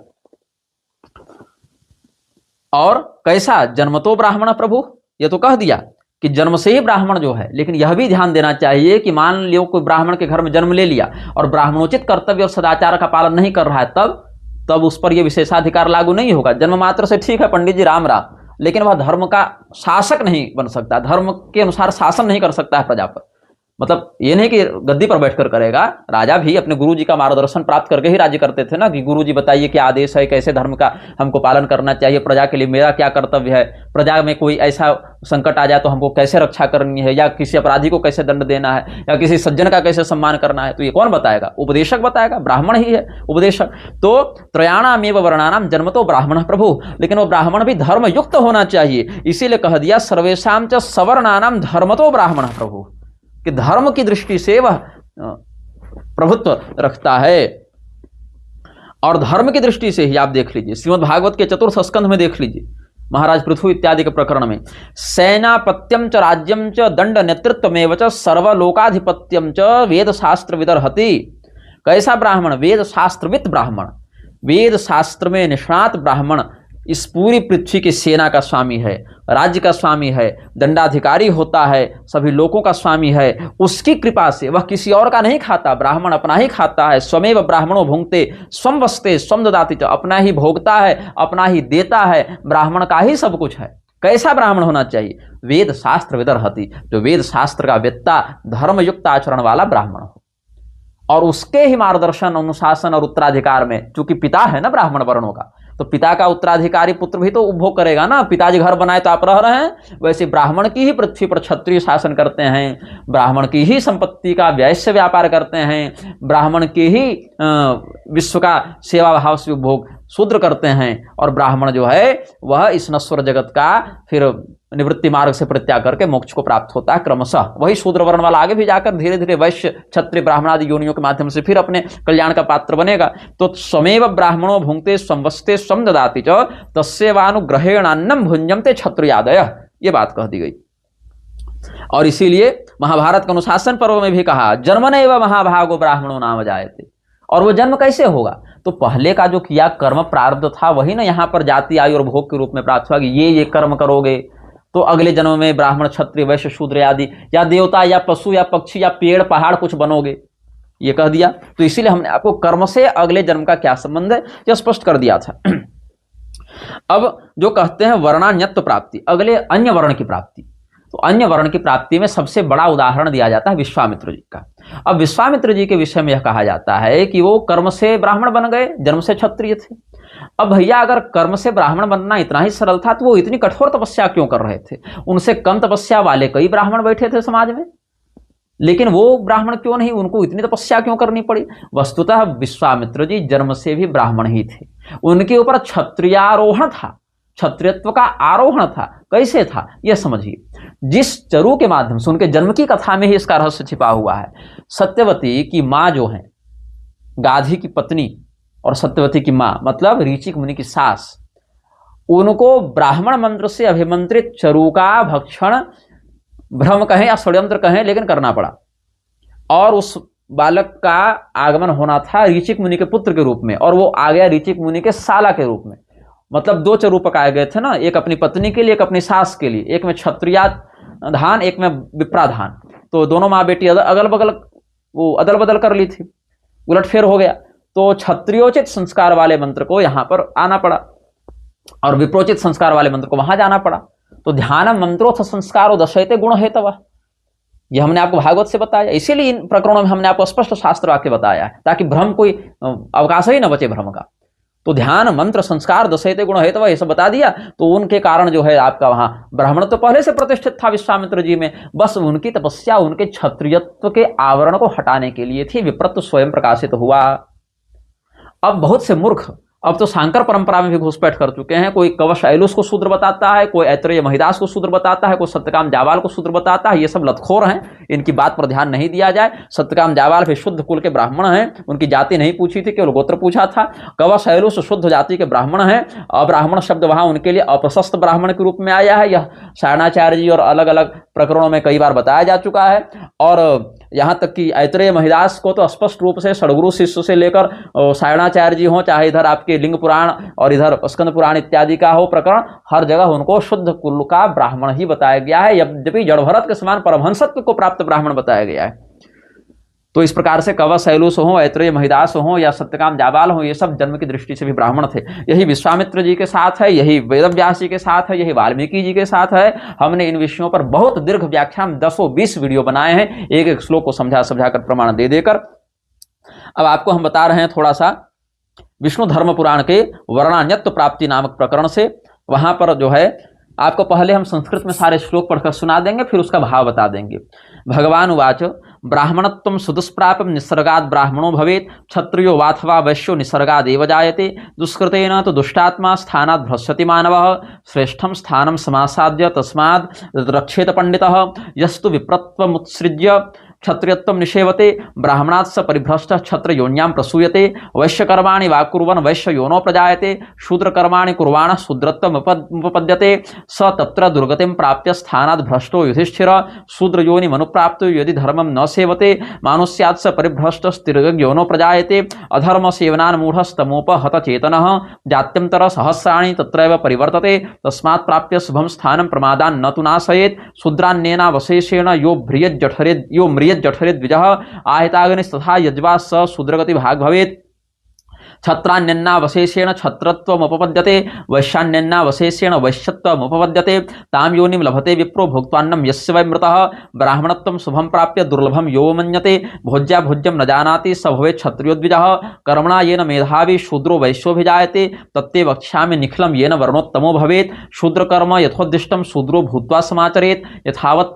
Speaker 1: और कैसा? जन्मतो ब्राह्मण प्रभु, ये तो कह दिया कि जन्म से ही ब्राह्मण जो है। लेकिन यह भी ध्यान देना चाहिए कि मान लो कोई ब्राह्मण के घर में जन्म ले लिया और ब्राह्मणोचित कर्तव्य और सदाचार का पालन नहीं कर रहा है, तब उस पर यह विशेषाधिकार लागू नहीं होगा। जन्म मात्र से ठीक है पंडित जी राम राम, लेकिन वह धर्म का शासक नहीं बन सकता, धर्म के अनुसार शासन नहीं कर सकता है प्रजा पर। मतलब ये नहीं कि गद्दी पर बैठकर करेगा। राजा भी अपने गुरु जी का मार्गदर्शन प्राप्त करके ही राज्य करते थे ना, कि गुरु जी बताइए क्या आदेश है, कैसे धर्म का हमको पालन करना चाहिए, प्रजा के लिए मेरा क्या कर्तव्य है, प्रजा में कोई ऐसा संकट आ जाए तो हमको कैसे रक्षा करनी है, या किसी अपराधी को कैसे दंड देना है, या किसी सज्जन का कैसे सम्मान करना है। तो ये कौन बताएगा? उपदेशक बताएगा, ब्राह्मण ही है उपदेशक। तो त्रयाणामेव वर्णानाम जन्मतो ब्राह्मण प्रभु, लेकिन वो ब्राह्मण भी धर्म युक्त होना चाहिए। इसीलिए कह दिया सर्वेषां च सवर्णानाम धर्मतो ब्राह्मण प्रभु, कि धर्म की दृष्टि से वह प्रभुत्व रखता है। और धर्म की दृष्टि से ही आप देख लीजिए, श्रीमद् भागवत के चतुर्थ स्कंध में देख लीजिए, महाराज पृथु इत्यादि के प्रकरण में, सेनापत्यम च राज्यम च दंड नेतृत्वमेव च सर्वलोकाधिपत्यम च वेद शास्त्र विदर्हति। कैसा ब्राह्मण? वेद शास्त्रविद ब्राह्मण, वेद शास्त्र में निष्णात ब्राह्मण इस पूरी पृथ्वी की सेना का स्वामी है, राज्य का स्वामी है, दंडाधिकारी होता है, सभी लोगों का स्वामी है। उसकी कृपा से वह किसी और का नहीं खाता, ब्राह्मण अपना ही खाता है। स्वमेव ब्राह्मणो भुंक्ते स्वम वस्ते स्वम ददाति च, अपना ही भोगता है, अपना ही देता है, ब्राह्मण का ही सब कुछ है। कैसा ब्राह्मण होना चाहिए? वेद शास्त्र विदर्हति, जो वेद शास्त्र का वेत्ता, धर्मयुक्त आचरण वाला ब्राह्मण हो, और उसके ही मार्गदर्शन, अनुशासन और उत्तराधिकार में, चूंकि पिता है ना ब्राह्मण वर्णों का, तो पिता का उत्तराधिकारी पुत्र भी तो उपभोग करेगा ना। पिताजी घर बनाए तो आप रह रहे हैं, वैसे ब्राह्मण की ही पृथ्वी पर क्षत्रिय शासन करते हैं, ब्राह्मण की ही संपत्ति का वैश्य व्यापार करते हैं, ब्राह्मण के ही विश्व का सेवा भाव से उपभोग शूद्र करते हैं। और ब्राह्मण जो है वह इस नश्वर जगत का फिर निवृत्ति मार्ग से परित्याग करके मोक्ष को प्राप्त होता है क्रमशः। वही शूद्र वर्ण वाला आगे भी जाकर धीरे धीरे वैश्य, क्षत्रिय, ब्राह्मण आदि योनियों के माध्यम से फिर अपने कल्याण का पात्र बनेगा। तो स्वमेव ब्राह्मणो भुंक्ते संवस्ते स्वम ददाति च तस्यैवानुग्रहेणान्नं भुंजन्ते क्षत्रियादयः, ये बात कह दी गई। और इसीलिए महाभारत के अनुशासन पर्व में भी कहा जन्मनेव महाभागो ब्राह्मणो नाम जायते। और वो जन्म कैसे होगा? तो पहले का जो किया कर्म प्रारब्ध था वही ना यहाँ पर जाति, आयु और भोग के रूप में प्राप्त हुआ कि ये कर्म करोगे तो अगले जन्म में ब्राह्मण, क्षत्रिय, वैश्य, शूद्र आदि, या देवता या पशु या पक्षी या पेड़ पहाड़ कुछ बनोगे, ये कह दिया। तो इसीलिए हमने आपको कर्म से अगले जन्म का क्या संबंध है यह स्पष्ट कर दिया था। अब जो कहते हैं वर्णान्यत्व प्राप्ति, अगले अन्य वर्ण की प्राप्ति, तो अन्य वर्ण की प्राप्ति में सबसे बड़ा उदाहरण दिया जाता है विश्वामित्र जी का। अब विश्वामित्र जी के विषय में यह कहा जाता है कि वो कर्म से ब्राह्मण बन गए, जन्म से क्षत्रिय थे। अब भैया अगर कर्म से ब्राह्मण बनना इतना ही सरल था तो वो इतनी कठोर तपस्या क्यों कर रहे थे? उनसे कम तपस्या वाले कई ब्राह्मण बैठे थे समाज में, लेकिन वो ब्राह्मण क्यों नहीं, उनको इतनी तपस्या क्यों करनी पड़ी? वस्तुतः विश्वामित्र जी जन्म से भी ब्राह्मण ही थे, उनके ऊपर क्षत्रियारोहण था, क्षत्रियत्व का आरोहण था। कैसे था यह समझिए। जिस चरु के माध्यम से, उनके जन्म की कथा में ही इसका रहस्य छिपा हुआ है। सत्यवती की माँ जो है, गाधी की पत्नी और सत्यवती की माँ मतलब ऋचिक मुनि की सास, उनको ब्राह्मण मंत्र से अभिमंत्रित चरु का भक्षण, भ्रम कहें या षड्यंत्र कहें, लेकिन करना पड़ा। और उस बालक का आगमन होना था ऋचिक मुनि के पुत्र के रूप में, और वो आ गया ऋचिक मुनि के साला के रूप में। मतलब दो चरूपक आए गए थे ना, एक अपनी पत्नी के लिए, एक अपनी सास के लिए, एक में क्षत्रिया धान, एक में विप्राधान। तो दोनों माँ बेटी अगल बगल वो अदल बदल कर ली थी, उलटफेर हो गया। तो क्षत्रियोचित संस्कार वाले मंत्र को यहां पर आना पड़ा और विप्रोचित संस्कार वाले मंत्र को वहां जाना पड़ा। तो ध्यान मंत्रोथ संस्कारो दशयते गुण हेतव, यह हमने आपको भागवत से बताया। इसीलिए इन प्रकरणों में हमने आपको स्पष्ट शास्त्र वाक्य बताया है, ताकि भ्रम कोई अवकाश ही न बचे भ्रम का। तो ध्यान मंत्र संस्कार दशयते गुण हेतव ये सब बता दिया। तो उनके कारण जो है आपका वहां ब्राह्मण तो पहले से प्रतिष्ठित था विश्वामित्र जी में, बस उनकी तपस्या उनके क्षत्रियत्व के आवरण को हटाने के लिए थी। विप्रत्व स्वयं प्रकाशित हुआ। अब बहुत से मूर्ख अब तो शांकर परंपरा में भी घुसपैठ कर चुके हैं। कोई कवश ऐलुस को शूद्र बताता है, कोई ऐतरेय महिदास को शूद्र बताता है, कोई सत्यकाम जावाल को शूद्र बताता है। ये सब लतखोर हैं, इनकी बात पर ध्यान नहीं दिया जाए। सत्यकाम जावाल भी शुद्ध कुल के ब्राह्मण हैं, उनकी जाति नहीं पूछी थी, केवल गोत्र पूछा था। कवश ऐलुस शुद्ध जाति के ब्राह्मण हैं। अब्राह्मण शब्द वहां उनके लिए अप्रशस्त ब्राह्मण के रूप में आया है। यह सायणाचार्य जी और अलग अलग प्रकरणों में कई बार बताया जा चुका है। और यहाँ तक कि ऐतरेय महिदास को तो स्पष्ट रूप से षडगुरु शिष्य से लेकर सायणाचार्य जी हों, चाहे इधर आपके लिंग पुराण और इधर स्कंद पुराण इत्यादि का हो प्रकरण, हर जगह उनको शुद्ध कुल का ब्राह्मण ही बताया गया है, यद्यपि जड़भरत के समान परमहंसत्व को प्राप्त ब्राह्मण बताया गया है। तो इस प्रकार से कवश ऐलुस हो, ऐतरेय महिदास हो या सत्यकाम जाबाल हो, ये सब जन्म की दृष्टि से भी ब्राह्मण थे। यही विश्वामित्र जी के साथ है, यही वेदव्यास जी के साथ है, यही वाल्मीकि जी के साथ है। हमने इन विषयों पर बहुत दीर्घ व्याख्यान 10-20 वीडियो बनाए हैं, एक एक श्लोक को समझा कर प्रमाण दे देकर। अब आपको हम बता रहे हैं थोड़ा सा विष्णु धर्म पुराण के वर्णान्यत्व प्राप्ति नामक प्रकरण से। वहां पर जो है आपको पहले हम संस्कृत में सारे श्लोक पढ़कर सुना देंगे, फिर उसका भाव बता देंगे। भगवान उवाच ब्राह्मणत्वं सुदुष्प्रापं निसर्गात् ब्राह्मणो भवेत् क्षत्रियो वाथवा वैश्यो निसर्गादेव जायते दुष्कृतेन तो दुष्टात्मा स्थानात् भ्रश्यति मानवः श्रेष्ठं स्थानं समासाद्य तस्माद् रक्षेत पंडितः यस्तु विप्रत्वमुत्सृज्य क्षत्रियत्वं निषेवते ब्राह्मणात् स परिभ्रष्ट क्षत्रयोन्यां प्रसूयते वैश्यकर्माणि वा कुर्वन् वैश्ययोनो प्रजायते शूद्रकर्माणि कुर्वाणः शूद्रत्वमुपपद्यते स तत्र दुर्गतिं प्राप्य स्थानात् भ्रष्टो युधिष्ठिर शूद्रयोनि मनुप्राप्तो यदि धर्मं न सेवते मानुष्यात् स परिभ्रष्टस्तिर्योनो प्रजायते अधर्म सेवनान् मूढस्तमोपहतचेतनः जात्यन्तर सहस्राणि तत्रैव परिवर्तते तस्मात् प्राप्य शुभं स्थानं प्रमादान् न तु नाशयेत् शूद्रान्येनावशेषेण यो जठरेद द्विजः आहिताग्निस्तथा यज्वा स शूद्रगति भाग भवेत् क्षत्रान्यन्नावशेषेण क्षत्रत्वमुपपद्यते वैश्यान्यन्नावशेषेण वैश्यत्वमुपपद्यते तां योनिं लभते विप्रो भोक्त्वान्नं यस्य वै मृतः ब्राह्मणत्वं शुभं प्राप्य दुर्लभं यो मन्यते भोज्या भोज्यं न जानाति स भवेत् क्षत्रियो द्विजः कर्मणा येन मेधावी शूद्रो वैश्योभिजायते तत्ते वक्ष्यामि निखिलं येन वर्णोत्तमो भवेत् शूद्रकर्म यथोद्दिष्टं शूद्रो भूत्वा समाचरेत् यथावत्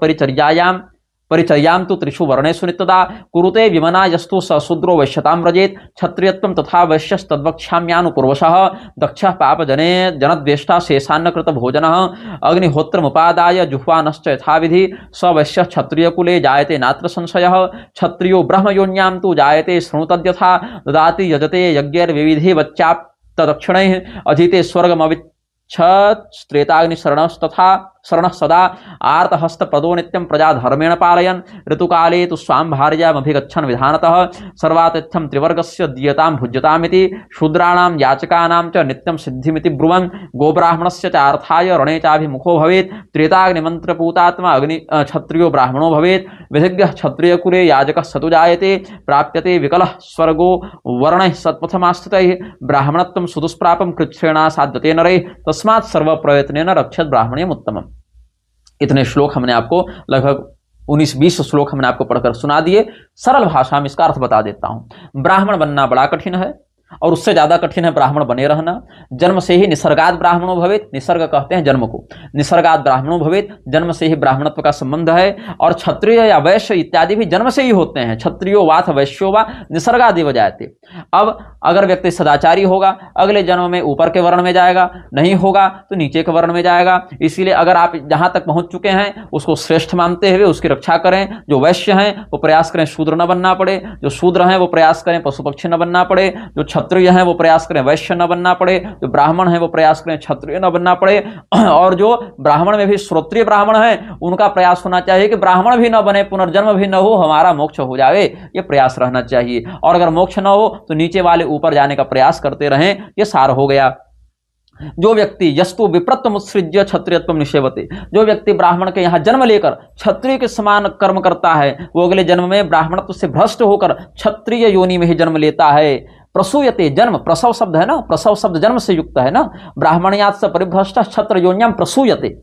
Speaker 1: परिचर्यां तु त्रिषु वर्णेषु नित्यदा कुरुते विमना यस्तु स शूद्रो वैश्यतां व्रजेत् क्षत्रियत्वं तथा वैश्यस्तद्वक्ष्याम्यानुपूर्वशः दक्षः पापजने जनद्वेष्टा शेषान्नकृत भोजनः अग्निहोत्रमुपादाय जुह्वानश्च यथाविधि स वैश्यः क्षत्रियकुले जायते नात्र संशयः क्षत्रियो ब्रह्मयोन्यां तु जायते शृणुतद्यथा ददाति यजते यज्ञैर्विविधि वच्चाप्तदक्षिणैः अधीते स्वर्गमविच्छत्रेताग्निशरणस्तथा शरणः सदा आर्तहस्तप्रदो नित्यं प्रजा धर्मेण पालयन् ऋतुकाले तु स्वां भार्यामभिगच्छन् विधानतः सर्वातिथ्यं त्रिवर्गस्य दीयतां भुज्यतामिति शूद्राणां याचकानां च नित्यं सिद्धिमिति ब्रुवन् गोब्राह्मणस्य च अर्थाय रणे चाभिमुखो भवेत् त्रेताग्निमन्त्रपूतात्मा क्षत्रियो ब्राह्मणो भवेत् विधिज्ञः क्षत्रियकुले याजकः सतु जायते प्राप्यते विकलः स्वर्गो वर्णैः सत्पथमास्थितैः ब्राह्मणत्वं सुदुष्प्रापं कृच्छ्रेणा साध्यते नरैः तस्मात् सर्वप्रयत्नेन रक्षेत् ब्राह्मण्यम् उत्तमम्। इतने श्लोक हमने आपको लगभग 19-20 श्लोक हमने आपको पढ़कर सुना दिए। सरल भाषा में इसका अर्थ बता देता हूं। ब्राह्मण बनना बड़ा कठिन है और उससे ज्यादा कठिन है ब्राह्मण बने रहना। जन्म से ही निसर्गाद ब्राह्मणो भवेत्, निसर्ग कहते हैं जन्म को, निसर्गाद ब्राह्मणो भवेत्, जन्म से ही ब्राह्मणत्व का संबंध है। और क्षत्रिय या वैश्य इत्यादि भी जन्म से ही होते हैं। क्षत्रियो वाथ वैश्यो वा निसर्गादेव जायते। अब अगर व्यक्ति सदाचारी होगा अगले जन्म में ऊपर के वर्ण में जाएगा, नहीं होगा तो नीचे के वर्ण में जाएगा। इसीलिए अगर आप जहां तक पहुंच चुके हैं उसको श्रेष्ठ मानते हुए उसकी रक्षा करें। जो वैश्य हैं वो प्रयास करें शूद्र न बनना पड़े, जो शूद्र हैं वो प्रयास करें पशु पक्षी न बनना पड़े, जो क्षत्रिय हैं वो प्रयास करें वैश्य न बनना पड़े, जो ब्राह्मण हैं वो प्रयास करें क्षत्रिय न बनना पड़े, और जो ब्राह्मण में भी श्रोत्रिय ब्राह्मण हैं उनका प्रयास होना चाहिए कि ब्राह्मण भी न बने, पुनर्जन्म भी न हो, हमारा मोक्ष हो जाए, ये प्रयास रहना चाहिए। और अगर मोक्ष न हो तो नीचे वाले ऊपर जाने का प्रयास करते रहें, ये सार हो गया। जो व्यक्ति यस्तु विप्रत्व उत्सृज्य क्षत्रियत्व निषेवते, जो व्यक्ति ब्राह्मण के यहाँ जन्म लेकर क्षत्रिय के समान कर्म करता है वो अगले जन्म में ब्राह्मणत्व से भ्रष्ट होकर क्षत्रिय योनि में ही जन्म लेता है। प्रसूयते, जन्म प्रसव शब्द है ना, प्रसव शब्द जन्म से युक्त है ना, ब्राह्मण्यात् स परिभ्रष्ट क्षत्र योन्याम प्रसूयते।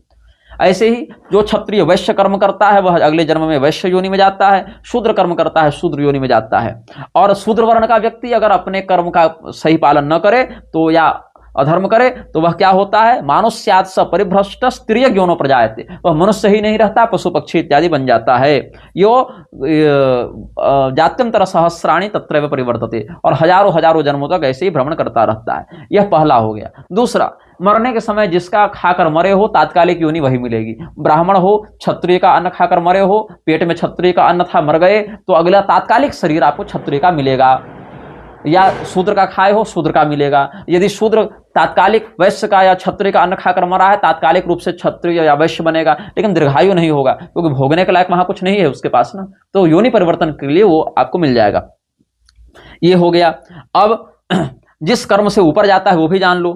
Speaker 1: ऐसे ही जो क्षत्रिय वैश्य कर्म करता है वह अगले जन्म में वैश्य योनि में जाता है, शूद्र कर्म करता है शूद्र योनि में जाता है। और शूद्र वर्ण का व्यक्ति अगर अपने कर्म का सही पालन न करे तो या अधर्म करे तो वह क्या होता है, मानुष्यात् स परिभ्रष्ट स्त्रिय ज्ञोनो प्रजायते, वह मनुष्य ही नहीं रहता, पशु पक्षी इत्यादि बन जाता है। यो जात्यंतर सहस्राणि तत्रैव परिवर्तते, और हजारों हजारों जन्मों तक ऐसे ही भ्रमण करता रहता है। यह पहला हो गया। दूसरा, मरने के समय जिसका खाकर मरे हो तात्कालिक योनि वही मिलेगी। ब्राह्मण हो, क्षत्रिय का अन्न खाकर मरे हो, पेट में क्षत्रिय का अन्न था, मर गए, तो अगला तात्कालिक शरीर आपको क्षत्रिय का मिलेगा, या शूद्र का खाए हो शूद्र का मिलेगा। यदि शूद्र तात्कालिक वैश्य का या क्षत्रिय का अन्न खाकर मरा है तात्कालिक रूप से क्षत्रिय या वैश्य बनेगा, लेकिन दीर्घायु नहीं होगा क्योंकि भोगने के लायक वहां कुछ नहीं है उसके पास ना, तो योनि परिवर्तन के लिए वो आपको मिल जाएगा। ये हो गया। अब जिस कर्म से ऊपर जाता है वो भी जान लो।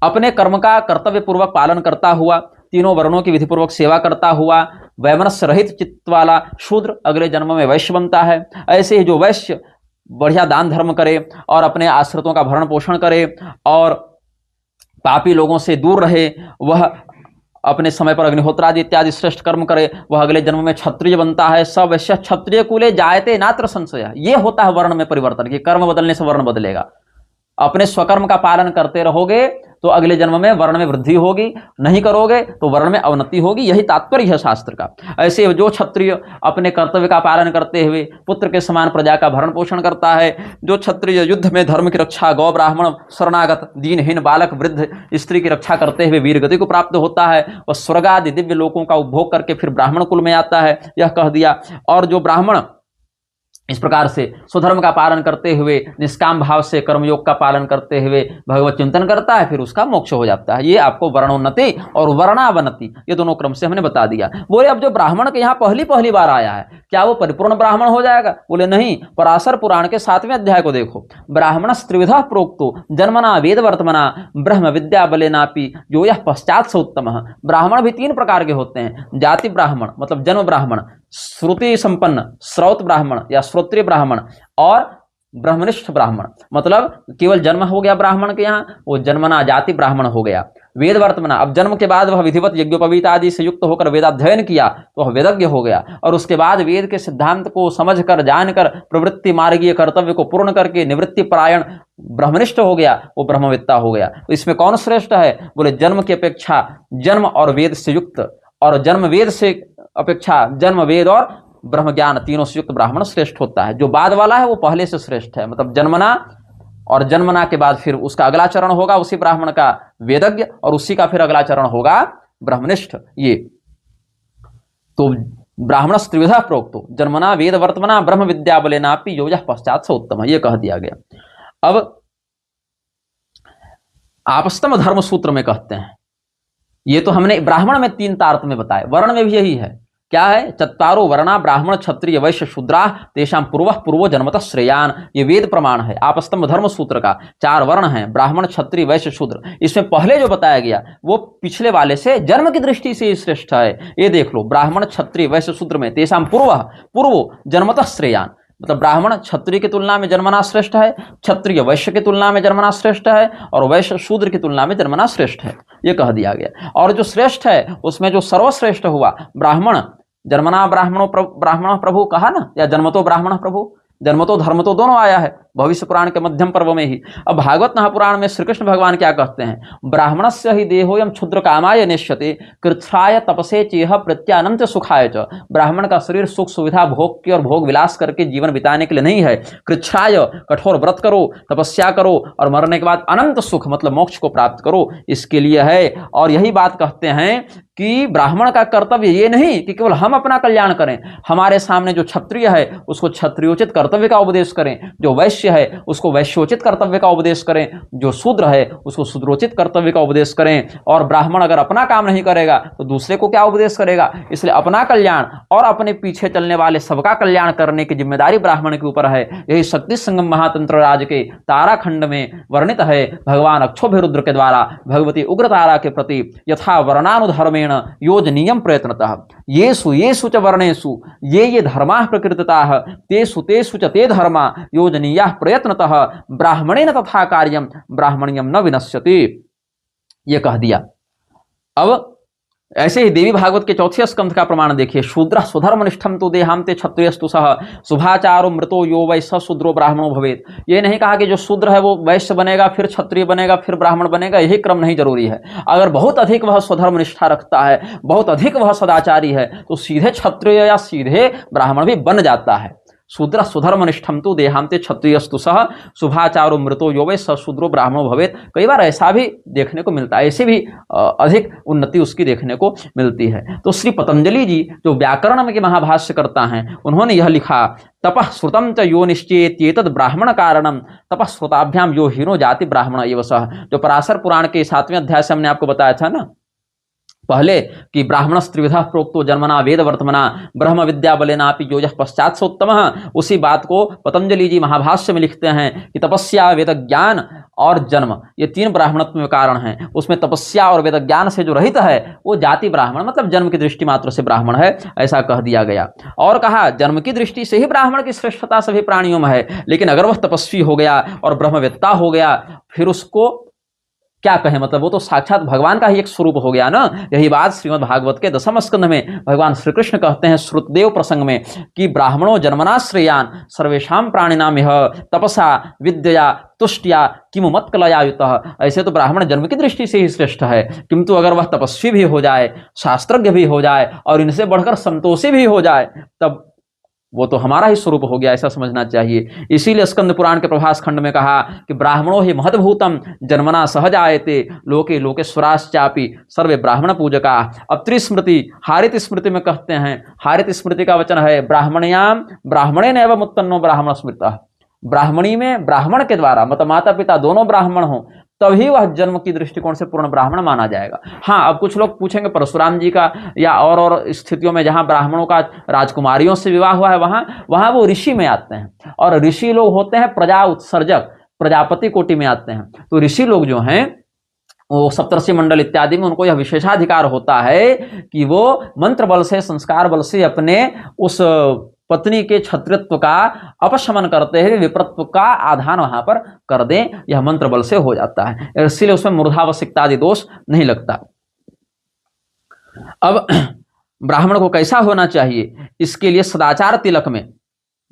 Speaker 1: अपने कर्म का कर्तव्य पूर्वक पालन करता हुआ, तीनों वर्णों की विधिपूर्वक सेवा करता हुआ, वैमनस्य रहित चित्त वाला शूद्र अगले जन्म में वैश्य बनता है। ऐसे ही जो वैश्य बढ़िया दान धर्म करे और अपने आश्रितों का भरण पोषण करे और पापी लोगों से दूर रहे, वह अपने समय पर अग्निहोत्रादि इत्यादि श्रेष्ठ कर्म करे, वह अगले जन्म में क्षत्रिय बनता है। स वैश्य क्षत्रिय कुले जायते नात्र संशय, ये होता है वर्ण में परिवर्तन, कि कर्म बदलने से वर्ण बदलेगा। अपने स्वकर्म का पालन करते रहोगे तो अगले जन्म में वर्ण में वृद्धि होगी, नहीं करोगे तो वर्ण में अवनति होगी, यही तात्पर्य है शास्त्र का। ऐसे जो क्षत्रिय अपने कर्तव्य का पालन करते हुए पुत्र के समान प्रजा का भरण पोषण करता है, जो क्षत्रिय युद्ध में धर्म की रक्षा, गौ ब्राह्मण शरणागत दीनहीन बालक वृद्ध स्त्री की रक्षा करते हुए वीर गति को प्राप्त होता है, वह स्वर्ग आदि दिव्य लोकों का उपभोग करके फिर ब्राह्मण कुल में आता है, यह कह दिया। और जो ब्राह्मण इस प्रकार से स्वधर्म का पालन करते हुए निष्काम भाव से कर्मयोग का पालन करते हुए भगवत चिंतन करता है, फिर उसका मोक्ष हो जाता है। ये आपको वर्णोन्नति और वर्णावनति ये दोनों क्रम से हमने बता दिया। बोले अब जो ब्राह्मण के यहाँ पहली बार आया है क्या वो परिपूर्ण ब्राह्मण हो जाएगा? बोले नहीं। पराशर पुराण के 7वें अध्याय को देखो, ब्राह्मण त्रिविधा प्रोक्तो जन्मना वेद वर्तमना ब्रह्म विद्या बलेनापि जो यह पश्चात से उत्तम। ब्राह्मण भी 3 प्रकार के होते हैं, जाति ब्राह्मण मतलब जन्म ब्राह्मण, श्रुति संपन्न श्रौत ब्राह्मण या श्रोत्रिय ब्राह्मण, और ब्रह्मनिष्ठ ब्राह्मण मतलब केवल जन्म हो गया ब्राह्मण के यहाँ, वो जन्मना जाति ब्राह्मण हो गया। वेद वर्तमना, अब जन्म के बाद वह विधिवत यज्ञोपवीत आदि से युक्त होकर वेदाध्ययन किया तो वह वेदज्ञ हो गया, और उसके बाद वेद के सिद्धांत को समझकर जानकर प्रवृत्ति मार्गीय कर्तव्य को पूर्ण करके निवृत्ति परायण ब्रह्मनिष्ठ हो गया, वो ब्रह्मवेत्ता हो गया। तो इसमें कौन श्रेष्ठ है? बोले जन्म की अपेक्षा जन्म और वेद से युक्त, और जन्म वेद से अपेक्षा जन्म वेद और ब्रह्म ज्ञान तीनों से युक्त ब्राह्मण श्रेष्ठ होता है। जो बाद वाला है वो पहले से श्रेष्ठ है, मतलब जन्मना, और जन्मना के बाद फिर उसका अगला चरण होगा उसी ब्राह्मण का वेदज्ञ, और उसी का फिर अगला चरण होगा ब्रह्मनिष्ठ। ये तो ब्राह्मण त्रिविधा प्रोक्तो जन्मना वेद वर्तमना ब्रह्म विद्या बलेनापि यो यः पश्चात् स उत्तम, ये कह दिया गया। अब आपस्तम धर्म सूत्र में कहते हैं, ये तो हमने ब्राह्मण में 3 तारतम्य बताए, वर्ण में भी यही है। क्या है? चत्वारो वर्णा ब्राह्मण क्षत्रिय वैश्य शूद्रा तेषां पूर्वो जन्मतः श्रेयान, ये वेद प्रमाण है। आपस्तंभ धर्म सूत्र का 4 वर्ण हैं, ब्राह्मण क्षत्रिय वैश्य शूद्र। इसमें पहले जो बताया गया वो पिछले वाले से जन्म की दृष्टि से श्रेष्ठ है। ये देख लो, ब्राह्मण क्षत्रिय वैश्य शूद्र में तेषां पूर्वो जन्मतः श्रेयान, मतलब ब्राह्मण क्षत्रिय की तुलना में जन्मना श्रेष्ठ है, क्षत्रिय वैश्य की तुलना में जन्मना श्रेष्ठ है, और वैश्य शूद्र की तुलना में जन्मना श्रेष्ठ है, ये कह दिया गया। और जो श्रेष्ठ है उसमें जो सर्वश्रेष्ठ हुआ ब्राह्मण, जन्मना ब्राह्मण प्रभु कहा ना, या जन्मतो ब्राह्मण प्रभु, जन्मतो धर्म तो दोनों आया है भविष्य पुराण के मध्यम पर्व में ही। अब भागवत महापुराण में श्री कृष्ण भगवान क्या कहते हैं? ब्राह्मणस्य ही देहोयम क्षुद्र कामाय नेष्यते कृच्छ्राय तपसे चेह प्रत्यानंत सुखाय च। ब्राह्मण का शरीर सुख सुविधा भोग की और भोग विलास करके जीवन बिताने के लिए नहीं है। कृच्छ्राय कठोर व्रत करो, तपस्या करो, और मरने के बाद अनंत सुख मतलब मोक्ष को प्राप्त करो, इसके लिए है। और यही बात कहते हैं कि ब्राह्मण का कर्तव्य ये नहीं कि केवल हम अपना कल्याण करें, हमारे सामने जो क्षत्रिय है उसको क्षत्रियोचित कर्तव्य का उपदेश करें, जो वैश्य वैश्य है उसको वैश्योचित कर्तव्य का उपदेश करें, जो शूद्र है उसको शूद्रोचित कर्तव्य का उपदेश करें, और ब्राह्मण अगर अपना काम नहीं करेगा तो दूसरे को क्या उपदेश करेगा। इसलिए अपना कल्याण और अपने पीछे चलने वाले सबका कल्याण करने की जिम्मेदारी ब्राह्मण के ऊपर है। यही शक्ति संगम महातंत्र राज के ताराखंड में वर्णित है। भगवान अक्षोभ्य के द्वारा भगवती उग्र तारा के प्रति यथा वर्णानुधर्मेण योजनीयम प्रयत्नतः येषु येषु च वर्णेषु ये धर्माः प्रकृतिताः तेषु तेषु च ते धर्मा योजनीयाः प्रयत्नतः ब्राह्मणेन तथा कार्यम ब्राह्मण्यम न विनश्यति। ये कह दिया। अब ऐसे ही देवी भागवत के चौथे स्कंध का प्रमाण देखिए। शूद्र स्वधर्मनिष्ठम तो देहांते क्षत्रियस्तु सह शुभाचारो मृतो यो वै स शूद्रो ब्राह्मणो भवेत। ये नहीं कहा कि जो शूद्र है वो वैश्य बनेगा फिर क्षत्रिय बनेगा फिर ब्राह्मण बनेगा, यही क्रम नहीं जरूरी है। अगर बहुत अधिक वह स्वधर्मनिष्ठा रखता है, बहुत अधिक वह सदाचारी है, तो सीधे क्षत्रिय या सीधे ब्राह्मण भी बन जाता है। शूद्र स्वधर्मनिष्ठम तो देहांते क्षत्रियस्तु सह शुभाचारो मृतो यो वै स शूद्रो ब्राह्मणो भवेत। कई बार ऐसा भी देखने को मिलता है, ऐसे भी अधिक उन्नति उसकी देखने को मिलती है। तो श्री पतंजलि जी जो व्याकरण में के महाभाष्य करता हैं, उन्होंने यह लिखा, तपः श्रुतम च यो निश्चेत्येतद् ब्राह्मण कारणम तपः श्रुताभ्याम यो हीनो जाति ब्राह्मण एव सः। जो पराशर पुराण के 7वें अध्याय से हमने आपको बताया था ना पहले कि ब्राह्मण त्रिविधा प्रोक्तो जन्मना वेद वर्तमना ब्रह्म विद्या बलेनापि योजः पश्चात से उत्तमः। उसी बात को पतंजलि जी महाभाष्य में लिखते हैं कि तपस्या वेद ज्ञान और जन्म ये तीन ब्राह्मणत्व में कारण हैं। उसमें तपस्या और वेद ज्ञान से जो रहित है वो जाति ब्राह्मण मतलब जन्म की दृष्टि मात्र से ब्राह्मण है, ऐसा कह दिया गया। और कहा जन्म की दृष्टि से ही ब्राह्मण की श्रेष्ठता सभी प्राणियों में है, लेकिन अगर वह तपस्वी हो गया और ब्रह्मवेत्ता हो गया फिर उसको क्या कहें, मतलब वो तो साक्षात भगवान का ही एक स्वरूप हो गया ना। यही बात श्रीमद् भागवत के 10वें स्कंध में भगवान श्री कृष्ण कहते हैं श्रुतदेव प्रसंग में कि ब्राह्मणों जन्मना श्रेयान सर्वेषां प्राणिनाम यह तपसा विद्या तुष्टिया किमु मत्कलयायुतः। ऐसे तो ब्राह्मण जन्म की दृष्टि से ही श्रेष्ठ है, किंतु अगर वह तपस्वी भी हो जाए, शास्त्रज्ञ भी हो जाए और इनसे बढ़कर संतोषी भी हो जाए, तब वो तो हमारा ही स्वरूप हो गया, ऐसा समझना चाहिए। इसीलिए स्कंद पुराण के प्रभास खंड में कहा कि ब्राह्मणों ही महद्भूतम जन्मना सहजायते लोके लोकेश्वराश्चापि सर्वे ब्राह्मण पूजका। अब त्रिस्मृति हारित स्मृति में कहते हैं, हारित स्मृति का वचन है ब्राह्मण्याम ब्राह्मणेन एवं उत्पन्नो ब्राह्मण स्मृतः। ब्राह्मणी में ब्राह्मण के द्वारा मतलब माता पिता दोनों ब्राह्मण हो तभी वह जन्म की दृष्टिकोण से पूर्ण ब्राह्मण माना जाएगा। हाँ, अब कुछ लोग पूछेंगे परशुराम जी का या और स्थितियों में जहाँ ब्राह्मणों का राजकुमारियों से विवाह हुआ है वहाँ वो ऋषि में आते हैं, और ऋषि लोग होते हैं प्रजा उत्सर्जक, प्रजापति कोटि में आते हैं। तो ऋषि लोग जो हैं वो सप्तर्षि मंडल इत्यादि में उनको यह विशेषाधिकार होता है कि वो मंत्र बल से संस्कार बल से अपने उस पत्नी के क्षत्रित्व का अपशमन करते हुए विप्रत्व का आधान वहां पर कर दें, यह मंत्र बल से हो जाता है, इसलिए उसमें मूर्धावसिकता आदि दोष नहीं लगता। अब ब्राह्मण को कैसा होना चाहिए, इसके लिए सदाचार तिलक में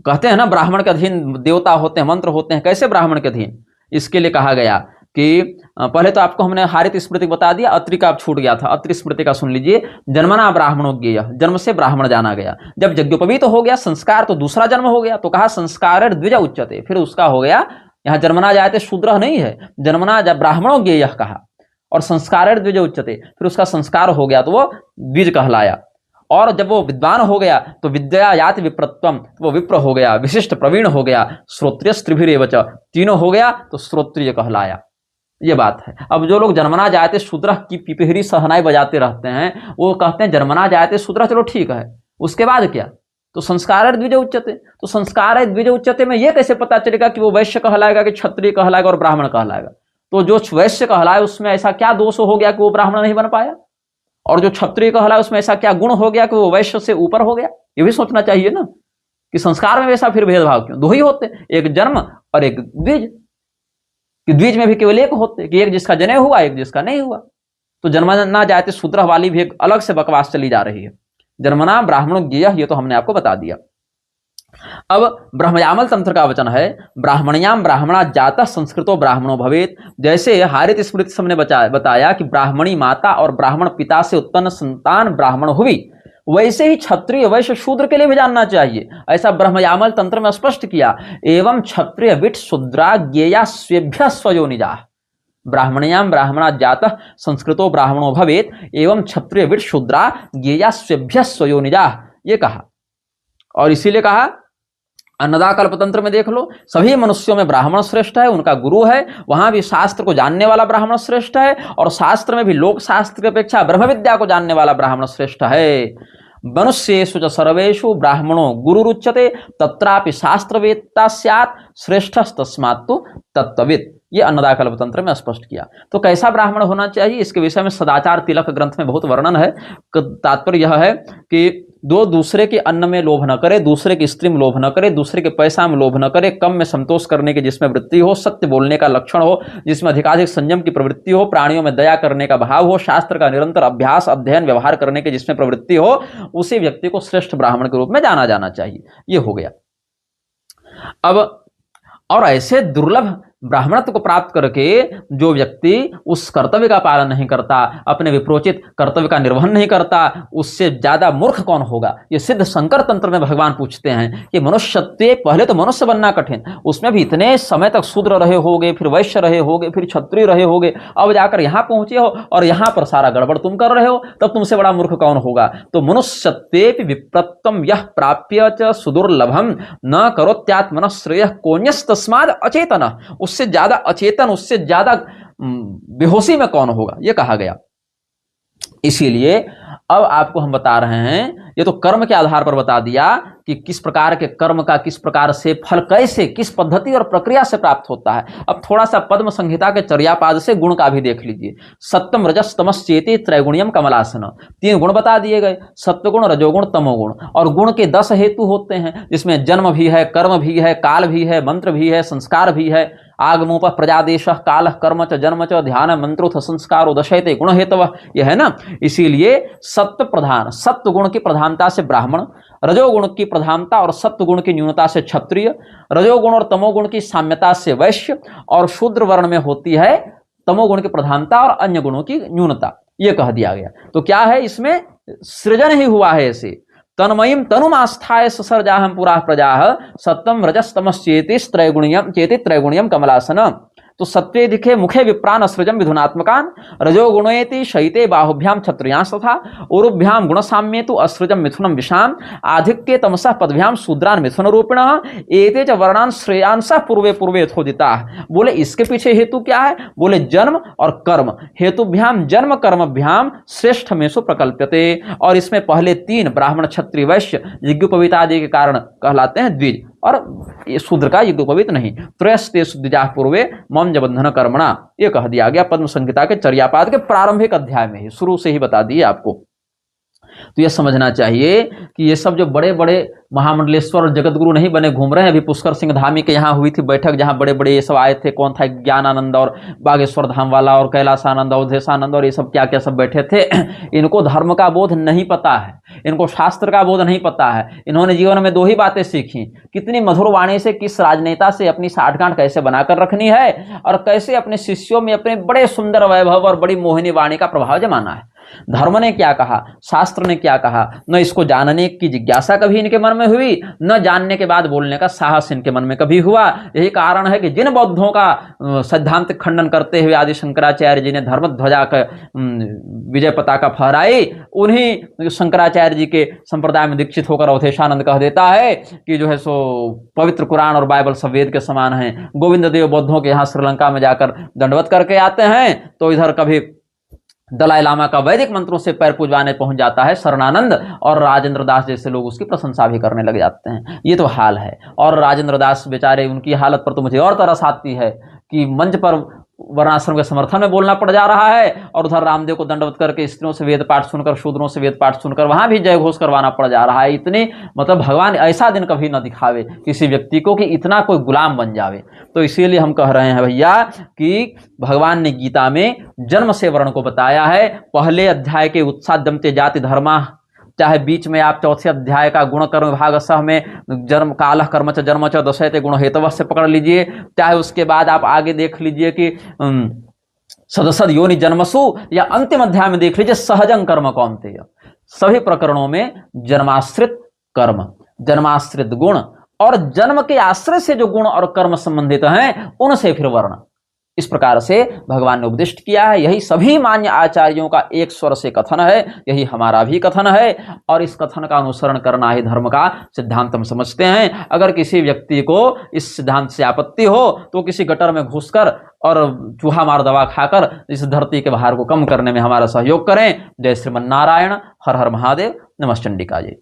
Speaker 1: कहते हैं ना ब्राह्मण के अधीन देवता होते हैं, मंत्र होते हैं, कैसे ब्राह्मण के अधीन, इसके लिए कहा गया कि पहले तो आपको हमने हारित स्मृति बता दिया, अत्रि का छूट गया था, अत्रि स्मृति का सुन लीजिए। जन्मना ब्राह्मणों ज्ञेय, जन्म से ब्राह्मण जाना गया। जब यज्ञोपवीत हो गया संस्कार तो दूसरा जन्म हो गया, तो कहा संस्कार द्विज उच्यते, फिर उसका हो गया यहाँ जन्मना जायते शूद्र नहीं है, जन्मना जब ब्राह्मणों ज्ञेय कहा और संस्कार द्विज उच्यते, फिर उसका संस्कार हो गया तो वो द्विज कहलाया। और जब वो विद्वान हो गया तो विद्या याति विप्रत्वम, तो वो विप्र हो गया, विशिष्ट प्रवीण हो गया, श्रोत्रिय स्त्रिभिरेवच, तीनों हो गया तो श्रोत्रिय कहलाया। ये बात है। अब जो लोग जन्मना जायते शूद्र की पिपहरी सहनाई बजाते रहते हैं वो कहते हैं जन्मना जायते शूद्र, चलो ठीक है, उसके बाद क्या, तो संस्कार द्विज उच्यते, तो संस्कार द्विज उच्यते में ये कैसे पता चलेगा कि वो वैश्य कहलाएगा कि क्षत्रिय कहलाएगा और ब्राह्मण कहलाएगा। तो जो वैश्य कहलाए उसमें ऐसा क्या दोष हो गया कि वो ब्राह्मण नहीं बन पाया, और जो क्षत्रिय कहलाए उसमें ऐसा क्या गुण हो गया कि वो वैश्य से ऊपर हो गया। ये भी सोचना चाहिए ना कि संस्कार में वैसा फिर भेदभाव क्यों, दो ही होते, एक जन्म और एक द्विज, कि द्विज में भी केवल एक होते कि एक जिसका जने हुआ एक जिसका नहीं हुआ। तो जन्मना जायते शूद्र वाली भी एक अलग से बकवास चली जा रही है। जन्मना ब्राह्मणों ज्ञेय, ये तो हमने आपको बता दिया। अब ब्रह्मयामल तंत्र का वचन है ब्राह्मण्याम ब्राह्मणा जाता संस्कृतो ब्राह्मणो भवेत। जैसे हारित स्मृति से हमने बताया कि ब्राह्मणी माता और ब्राह्मण पिता से उत्पन्न संतान ब्राह्मण हुई, वैसे ही क्षत्रिय वैश्य शूद्र के लिए भी जानना चाहिए। ऐसा ब्रह्मयामल तंत्र में स्पष्ट किया, एवं क्षत्रिय विट शूद्रा ज्ञेया स्वेभ्य स्वयोनिजा। ब्राह्मण्याम ब्राह्मणा जातः संस्कृतो ब्राह्मणो भवेत एवं क्षत्रिय विट शूद्रा ज्ञेया स्वेभ्य स्वयोनिजा, ये कहा। और इसीलिए कहा अन्नदा कल्पतंत्र में देख लो, सभी मनुष्यों में ब्राह्मण श्रेष्ठ है, उनका गुरु है, वहां भी शास्त्र को जानने वाला ब्राह्मण श्रेष्ठ है, और शास्त्र में भी लोक शास्त्र की अपेक्षा ब्रह्म विद्या को जानने वाला ब्राह्मण श्रेष्ठ है। मनुष्येषु च सर्वेषु ब्राह्मणो गुरुरुच्यते तत्रापि शास्त्रवेत्ता स्यात् श्रेष्ठस्तस्मात्तु तत्त्ववित्। ये अन्नदा कल्पतंत्र में स्पष्ट किया। तो कैसा ब्राह्मण होना चाहिए, इसके विषय में सदाचार तिलक ग्रंथ में बहुत वर्णन है। तात्पर्य यह है कि दो दूसरे के अन्न में लोभ न करे, दूसरे की स्त्री में लोभ न करे, दूसरे के पैसा में लोभ न करे, कम में संतोष करने की जिसमें वृत्ति हो, सत्य बोलने का लक्षण हो, जिसमें अधिकाधिक संयम की प्रवृत्ति हो, प्राणियों में दया करने का भाव हो, शास्त्र का निरंतर अभ्यास अध्ययन व्यवहार करने की जिसमें प्रवृत्ति हो, उसी व्यक्ति को श्रेष्ठ ब्राह्मण के रूप में जाना जाना चाहिए। ये हो गया। अब और ऐसे दुर्लभ ब्राह्मणत्व को प्राप्त करके जो व्यक्ति उस कर्तव्य का पालन नहीं करता, अपने विप्रोचित कर्तव्य का निर्वहन नहीं करता, उससे ज्यादा मूर्ख कौन होगा। ये सिद्ध शंकर तंत्र में भगवान पूछते हैं कि मनुष्यत्व, पहले तो मनुष्य बनना कठिन, उसमें भी इतने समय तक शूद्र रहे होगे, फिर वैश्य रहे होगे, फिर क्षत्रिय रहे होगे, अब जाकर यहां पहुंचे हो और यहां पर सारा गड़बड़ तुम कर रहे हो, तब तुमसे बड़ा मूर्ख कौन होगा। तो मनुष्यत्वे विप्रत्तम यह प्राप्य च सुदुर्लभम न करोत्यात्मनः श्रेयः कोन्यस्तस्माद् अचेतन। उससे ज्यादा अचेतन, उससे ज्यादा बेहोशी में कौन होगा, यह कहा गया। इसीलिए अब आपको हम बता रहे हैं, ये तो कर्म के आधार पर बता दिया कि किस प्रकार के कर्म का किस प्रकार से फल कैसे, किस पद्धति और प्रक्रिया से प्राप्त होता है। अब थोड़ा सा पद्म संहिता के चर्यापाद से गुण का भी देख लीजिए। सत्यम रजस तमस चेति त्रैगुण्यम कमलासन, 3 गुण बता दिए गए, सत्वगुण, रजोगुण, तमोगुण। और गुण के 10 हेतु होते हैं, जिसमें जन्म भी है, कर्म भी है, काल भी है, मंत्र भी है, संस्कार भी है। आगमोप प्रजादेश काल कर्म च जन्म च ध्यान मंत्रोथ संस्कारो दशयते गुण हेतव, यह है ना। इसीलिए सत्व प्रधान, सत्व गुण की प्रधानता से ब्राह्मण, रजोगुण की प्रधानता और सत्व गुण की न्यूनता से क्षत्रिय, रजोगुण और तमोगुण की साम्यता से वैश्य, और शूद्र वर्ण में होती है तमोगुण की प्रधानता और अन्य गुणों की न्यूनता। यह कह दिया गया। तो क्या है, इसमें सृजन ही हुआ है ऐसे। तन्मयीम तनुमास्थाय ससर्जाहम पुरा प्रजाः सत्तम रजस्तमश्चेति त्रैगुण्यम कमलासन। तो सत्वे दिखे मुखे विप्रान असृजम विधुनात्मकान, रजोगुणेति शयिते बाहुभ्याम क्षत्रियांश तथा उरुभ्याम गुणसाम्ये तु असृजम मिथुनम विषाम आधिक्ये तमसः पदभ्याम शूद्रान मिथुन रूपिणः एते च वर्णान श्रेयांसः पूर्वे पूर्वे यथोदिताः। बोले इसके पीछे हेतु क्या है, बोले जन्म और कर्म। हेतुभ्याम जन्म कर्मभ्याम श्रेष्ठ मेषु प्रकल्प्यते। और इसमें पहले 3 ब्राह्मण क्षत्रिय वैश्य यज्ञोपवीत आदि के कारण कहलाते हैं द्विज, और ये शूद्र का यज्ञोपवीत नहीं। त्रयस्ते शुद्धिजाः पूर्वे मम जबंधन कर्मणा, ये कह दिया गया पद्म संहिता के चर्यापाद के प्रारंभिक अध्याय में ही, शुरू से ही बता दिए आपको। तो यह समझना चाहिए कि ये सब जो बड़े बड़े महामंडलेश्वर और जगत गुरु नहीं बने घूम रहे हैं। अभी पुष्कर सिंह धामी के यहाँ हुई थी बैठक, जहाँ बड़े बड़े ये सब आए थे। कौन था, ज्ञानानंद और बागेश्वर धाम वाला और कैलासानंद अवधेशानंद और ये सब क्या क्या सब बैठे थे। इनको धर्म का बोध नहीं पता है, इनको शास्त्र का बोध नहीं पता है। इन्होंने जीवन में 2 ही बातें सीखी, कितनी मधुर वाणी से किस राजनेता से अपनी साठगांठ कैसे बनाकर रखनी है, और कैसे अपने शिष्यों में अपने बड़े सुंदर वैभव और बड़ी मोहिनी वाणी का प्रभाव जमाना है। धर्म ने क्या कहा, शास्त्र ने क्या कहा, न इसको जानने की जिज्ञासा कभी इनके मन में हुई, न जानने के बाद बोलने का साहस इनके मन में कभी हुआ। यही कारण है कि जिन बौद्धों का सिद्धांत खंडन करते हुए आदि शंकराचार्य जी ने धर्म ध्वजा का विजय पताका फहराई, उन्हीं शंकराचार्य जी के संप्रदाय में दीक्षित होकर अवधेशानंद कह देता है कि जो है सो पवित्र कुरान और बाइबल सब वेद के समान है। गोविंद देव बौद्धों के यहाँ श्रीलंका में जाकर दंडवत करके आते हैं, तो इधर कभी दलाई लामा का वैदिक मंत्रों से पैर पूजवाने पहुंच जाता है शरणानंद, और राजेंद्र दास जैसे लोग उसकी प्रशंसा भी करने लग जाते हैं। ये तो हाल है। और राजेंद्र दास बेचारे, उनकी हालत पर तो मुझे और तरस आती है कि मंच पर वर्णाश्रम के समर्थन में बोलना पड़ जा रहा है, और उधर रामदेव को दंडवत करके स्त्रियों से वेद पाठ सुनकर, शूद्रों से वेद पाठ सुनकर वहां भी जय घोष करवाना पड़ जा रहा है। इतने मतलब भगवान ऐसा दिन कभी न दिखावे किसी व्यक्ति को कि इतना कोई गुलाम बन जावे। तो इसीलिए हम कह रहे हैं भैया कि भगवान ने गीता में जन्म से वर्ण को बताया है। पहले अध्याय के उत्सादमते जाति धर्मा, चाहे बीच में आप 4थे अध्याय का गुण कर्म विभाग सह में जन्म काल कर्म च जन्म च दशयते गुण हेतव से पकड़ लीजिए, चाहे उसके बाद आप आगे देख लीजिए कि सदसद योनि जन्मसु, या अंतिम अध्याय में देख लीजिए सहजंग कर्म कौन्तेय। सभी प्रकरणों में जन्माश्रित कर्म, जन्माश्रित गुण और जन्म के आश्रय से जो गुण और कर्म संबंधित हैं उनसे फिर वर्ण। इस प्रकार से भगवान ने उपदिष्ट किया है। यही सभी मान्य आचार्यों का एक स्वर से कथन है, यही हमारा भी कथन है, और इस कथन का अनुसरण करना ही धर्म का सिद्धांत हम समझते हैं। अगर किसी व्यक्ति को इस सिद्धांत से आपत्ति हो तो किसी गटर में घुसकर और चूहा मार दवा खाकर इस धरती के भार को कम करने में हमारा सहयोग करें। जय श्रीमन नारायण, हर हर महादेव, नमः चंडिका जी।